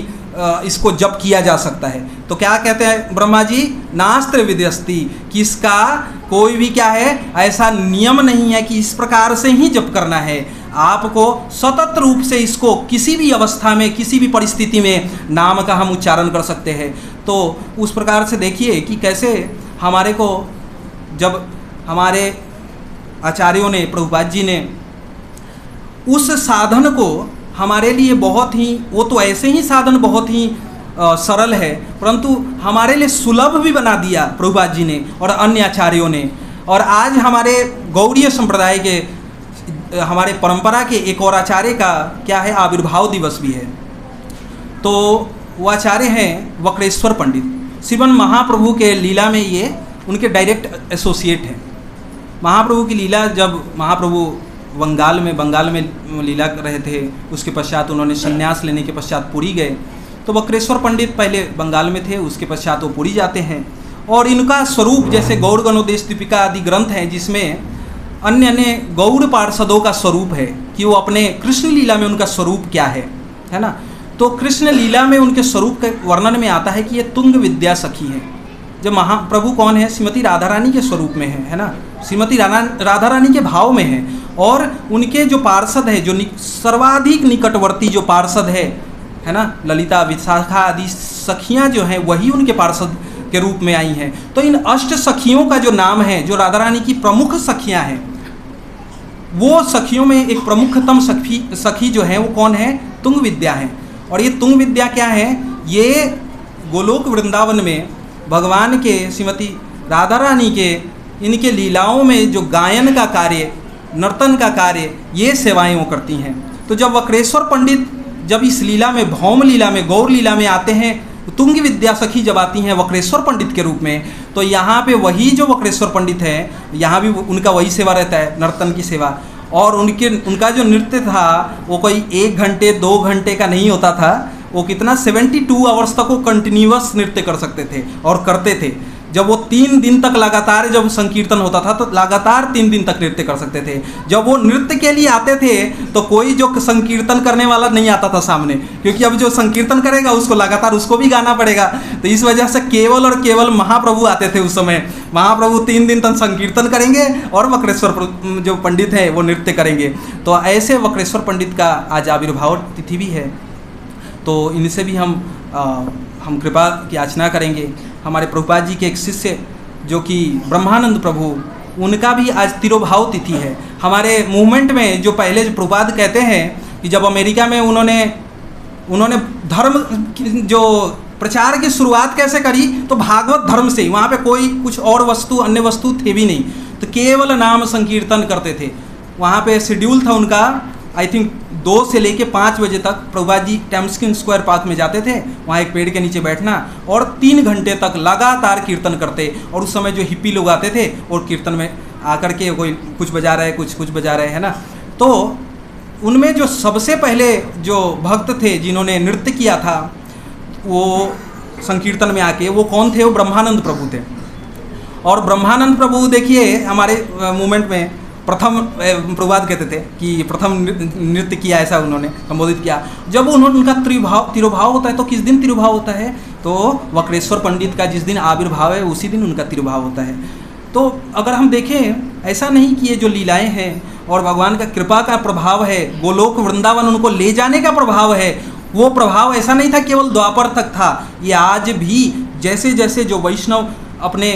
इसको जप किया जा सकता है। तो क्या कहते हैं ब्रह्मा जी, नास्त्र विधिरस्ति, कि इसका कोई भी क्या है ऐसा नियम नहीं है कि इस प्रकार से ही जप करना है, आपको सतत रूप से इसको किसी भी अवस्था में किसी भी परिस्थिति में नाम का हम उच्चारण कर सकते हैं। तो उस प्रकार से देखिए कि कैसे हमारे को, जब हमारे आचार्यों ने, प्रभुपाद जी ने उस साधन को हमारे लिए बहुत ही, वो तो ऐसे ही साधन बहुत ही सरल है, परंतु हमारे लिए सुलभ भी बना दिया प्रभुपाद जी ने और अन्य आचार्यों ने। और आज हमारे गौड़ीय संप्रदाय के, हमारे परंपरा के एक और आचार्य का क्या है, आविर्भाव दिवस भी है। तो वो आचार्य हैं वक्रेश्वर पंडित, श्रीमन महाप्रभु के लीला में ये उनके डायरेक्ट एसोसिएट हैं। महाप्रभु की लीला, जब महाप्रभु बंगाल में लीला कर रहे थे, उसके पश्चात उन्होंने संन्यास लेने के पश्चात पुरी गए, तो वक्रेश्वर पंडित पहले बंगाल में थे, उसके पश्चात वो पुरी जाते हैं। और इनका स्वरूप, जैसे गौड़ गणोदेश दीपिका आदि ग्रंथ हैं जिसमें अन्य अन्य गौड़ पार्षदों का स्वरूप है कि वो अपने कृष्ण लीला में उनका स्वरूप क्या है ना। तो कृष्ण लीला में उनके स्वरूप के वर्णन में आता है कि ये तुंग विद्या सखी है। जब महाप्रभु कौन है, श्रीमती राधा रानी के स्वरूप में है ना, श्रीमती राधा रानी के भाव में है। और उनके जो पार्षद है, जो सर्वाधिक निकटवर्ती जो पार्षद है ना, ललिता विशाखा आदि सखियां जो हैं वही उनके पार्षद के रूप में आई हैं। तो इन अष्ट सखियों का जो नाम है, जो राधा रानी की प्रमुख सखियां हैं, वो सखियों में एक प्रमुखतम सखी जो है वो कौन है, तुंग विद्या है। और ये तुंग विद्या क्या है, ये गोलोक वृंदावन में भगवान के, श्रीमती राधा रानी के, इनके लीलाओं में जो गायन का कार्य, नर्तन का कार्य, ये सेवाएं वो करती हैं। तो जब वक्रेश्वर पंडित जब इस लीला में, भौम लीला में, गौर लीला में आते हैं, तुंग विद्या सखी जब आती हैं वक्रेश्वर पंडित के रूप में, तो यहाँ पे वही जो वक्रेश्वर पंडित है, यहाँ भी उनका वही सेवा रहता है, नर्तन की सेवा। और उनका जो नृत्य था वो कोई 1 घंटे 2 घंटे का नहीं होता था, वो कितना 72 आवर्स तक वो कंटिन्यूअस नृत्य कर सकते थे और करते थे। जब वो 3 दिन तक लगातार जब संकीर्तन होता था तो लगातार 3 दिन तक नृत्य कर सकते थे। जब वो नृत्य के लिए आते थे तो कोई जो संकीर्तन करने वाला नहीं आता था सामने, क्योंकि अब जो संकीर्तन करेगा उसको लगातार उसको भी गाना पड़ेगा। तो इस वजह से केवल और केवल महाप्रभु आते थे उस समय। महाप्रभु 3 दिन तक संकीर्तन करेंगे और वक्रेश्वर जो पंडित है वो नृत्य करेंगे। तो ऐसे वक्रेश्वर पंडित का आज आविर्भाव तिथि भी है। तो इनसे भी हम कृपा की याचना करेंगे। हमारे प्रभुपाद जी के एक शिष्य जो कि ब्रह्मानंद प्रभु, उनका भी आज तिरोभाव तिथि है। हमारे मूवमेंट में जो पहले जो प्रभुपाद कहते हैं कि जब अमेरिका में उन्होंने धर्म जो प्रचार की शुरुआत कैसे करी, तो भागवत धर्म से। वहाँ पे कोई कुछ और वस्तु, अन्य वस्तु थे भी नहीं, तो केवल नाम संकीर्तन करते थे। वहाँ पे शेड्यूल था उनका, आई थिंक 2 से लेके 5 बजे तक प्रभुपाद जी टैम्स्किन स्क्वायर पार्क में जाते थे, वहाँ एक पेड़ के नीचे बैठना और 3 घंटे तक लगातार कीर्तन करते। और उस समय जो हिप्पी लोग आते थे और कीर्तन में आकर के कोई कुछ बजा रहा है, कुछ बजा रहे हैं ना, तो उनमें जो सबसे पहले जो भक्त थे जिन्होंने नृत्य किया था वो संकीर्तन में आके, वो कौन थे? वो ब्रह्मानंद प्रभु थे। और ब्रह्मानंद प्रभु देखिए हमारे मूवमेंट में प्रथम प्रभुपाद कहते थे कि प्रथम नृत्य किया, ऐसा उन्होंने संबोधित किया। जब उन्होंने उनका तिरुभाव होता है, तो किस दिन तिरुभाव होता है? तो वक्रेश्वर पंडित का जिस दिन आविर्भाव है उसी दिन उनका तिरुभाव होता है। तो अगर हम देखें, ऐसा नहीं कि ये जो लीलाएं हैं और भगवान का कृपा का प्रभाव है, गोलोक वृंदावन उनको ले जाने का प्रभाव है, वो प्रभाव ऐसा नहीं था केवल द्वापर तक था। ये आज भी जैसे जैसे जो वैष्णव अपने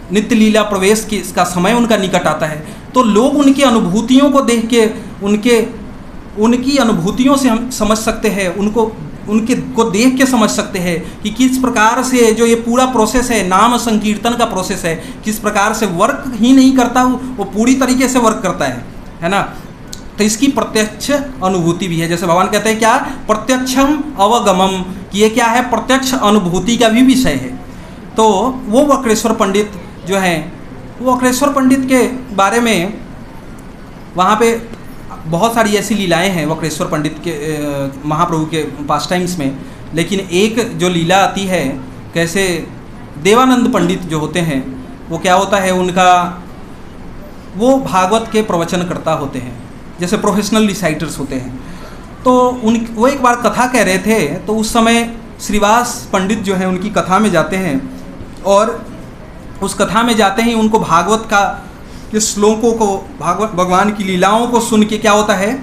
नित्य लीला प्रवेश की इसका समय उनका निकट आता है, तो लोग उनकी अनुभूतियों को देख के उनकी अनुभूतियों से हम समझ सकते हैं, उनके को देख के समझ सकते हैं कि किस प्रकार से जो ये पूरा प्रोसेस है, नाम संकीर्तन का प्रोसेस है, किस प्रकार से वर्क ही नहीं करता, वो पूरी तरीके से वर्क करता है ना। तो इसकी प्रत्यक्ष अनुभूति भी है। जैसे भगवान कहते हैं क्या? प्रत्यक्षम अवगमम, कि ये क्या है? प्रत्यक्ष अनुभूति का भी विषय है। तो वो वक्रेश्वर पंडित जो हैं, वो वक्रेश्वर पंडित के बारे में वहाँ पे बहुत सारी ऐसी लीलाएं हैं वक्रेश्वर पंडित के महाप्रभु के पास टाइम्स में। लेकिन एक जो लीला आती है, कैसे देवानंद पंडित जो होते हैं, वो क्या होता है उनका, वो भागवत के प्रवचनकर्ता होते हैं, जैसे प्रोफेशनल रिसाइटर्स होते हैं। तो वो एक बार कथा कह रहे थे, तो उस समय श्रीवास पंडित जो है उनकी कथा में जाते हैं और उस कथा में जाते ही उनको भागवत का के श्लोकों को, भागवत भगवान की लीलाओं को सुन के क्या होता है,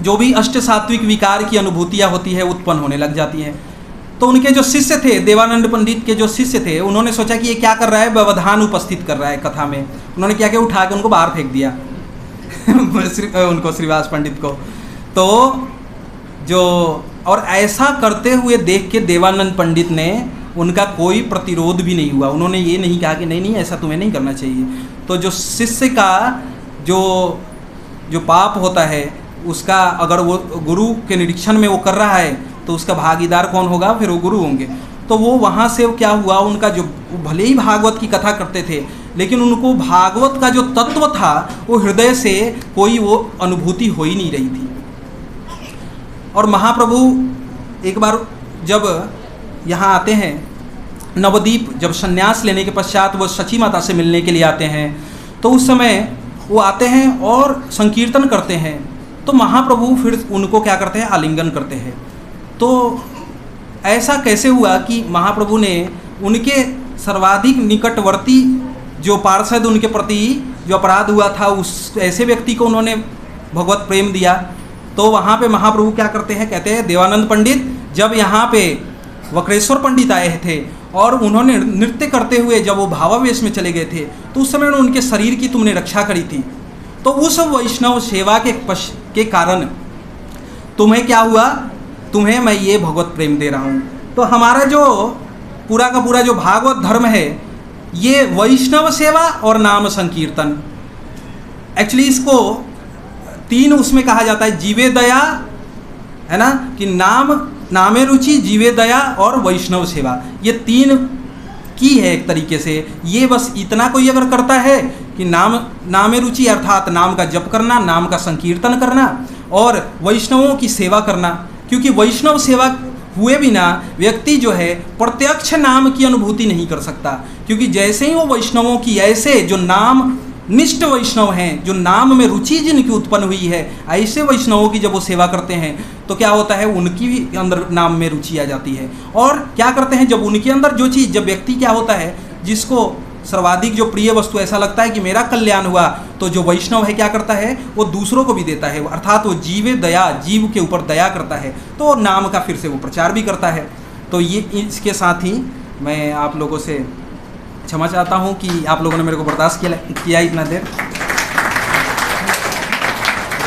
जो भी अष्ट सात्विक विकार की अनुभूतियाँ होती है उत्पन्न होने लग जाती हैं। तो उनके जो शिष्य थे, देवानंद पंडित के जो शिष्य थे, उन्होंने सोचा कि ये क्या कर रहा है, व्यवधान उपस्थित कर रहा है कथा में। उन्होंने क्या किया, उठा के उनको बाहर फेंक दिया उनको, श्रीवास पंडित को। तो जो और ऐसा करते हुए देख के देवानंद पंडित ने, उनका कोई प्रतिरोध भी नहीं हुआ। उन्होंने ये नहीं कहा कि नहीं ऐसा तुम्हें नहीं करना चाहिए। तो जो शिष्य का जो पाप होता है, उसका अगर वो गुरु के निरीक्षण में वो कर रहा है तो उसका भागीदार कौन होगा? फिर वो गुरु होंगे। तो वो वहाँ से क्या हुआ, उनका जो भले ही भागवत की कथा करते थे, लेकिन उनको भागवत का जो तत्व था वो हृदय से कोई वो अनुभूति हो ही नहीं रही थी। और महाप्रभु एक बार जब यहाँ आते हैं, नवदीप जब संन्यास लेने के पश्चात वो सची माता से मिलने के लिए आते हैं, तो उस समय वो आते हैं और संकीर्तन करते हैं। तो महाप्रभु फिर उनको क्या करते हैं, आलिंगन करते हैं। तो ऐसा कैसे हुआ कि महाप्रभु ने उनके सर्वाधिक निकटवर्ती जो पार्षद उनके प्रति जो अपराध हुआ था, उस ऐसे व्यक्ति को उन्होंने भगवत प्रेम दिया। तो वहाँ पे महाप्रभु क्या करते हैं, कहते हैं देवानंद पंडित जब यहाँ पे वक्रेश्वर पंडित आए थे और उन्होंने नृत्य करते हुए जब वो भावावेश में चले गए थे, तो उस समय उनके शरीर की तुमने रक्षा करी थी। तो उस वैष्णव सेवा के कारण तुम्हें क्या हुआ, तुम्हें मैं ये भगवत प्रेम दे रहा हूँ। तो हमारा जो पूरा का पूरा जो भागवत धर्म है, ये वैष्णव सेवा और नाम संकीर्तन, एक्चुअली इसको 3 उसमें कहा जाता है, जीवे दया है ना, कि नामे रुचि, जीवे दया और वैष्णव सेवा, ये 3 की है एक तरीके से। ये बस इतना कोई अगर करता है कि नामे रुचि अर्थात नाम का जप करना, नाम का संकीर्तन करना और वैष्णवों की सेवा करना, क्योंकि वैष्णव सेवा हुए बिना व्यक्ति जो है प्रत्यक्ष नाम की अनुभूति नहीं कर सकता। क्योंकि जैसे ही वो वैष्णवों की, ऐसे जो नाम निष्ठ वैष्णव हैं, जो नाम में रुचि जिनकी उत्पन्न हुई है, ऐसे वैष्णवों की जब वो सेवा करते हैं तो क्या होता है, उनकी भी अंदर नाम में रुचि आ जाती है। और क्या करते हैं, जब उनके अंदर जो चीज़, जब व्यक्ति क्या होता है जिसको सर्वाधिक जो प्रिय वस्तु ऐसा लगता है कि मेरा कल्याण हुआ, तो जो वैष्णव है क्या करता है, वो दूसरों को भी देता है, अर्थात वो जीवे दया, जीव के ऊपर दया करता है, तो नाम का फिर से वो प्रचार भी करता है। तो ये इसके साथ ही मैं आप लोगों से क्षमा चाहता हूँ कि आप लोगों ने मेरे को बर्दाश्त किया इतना देर।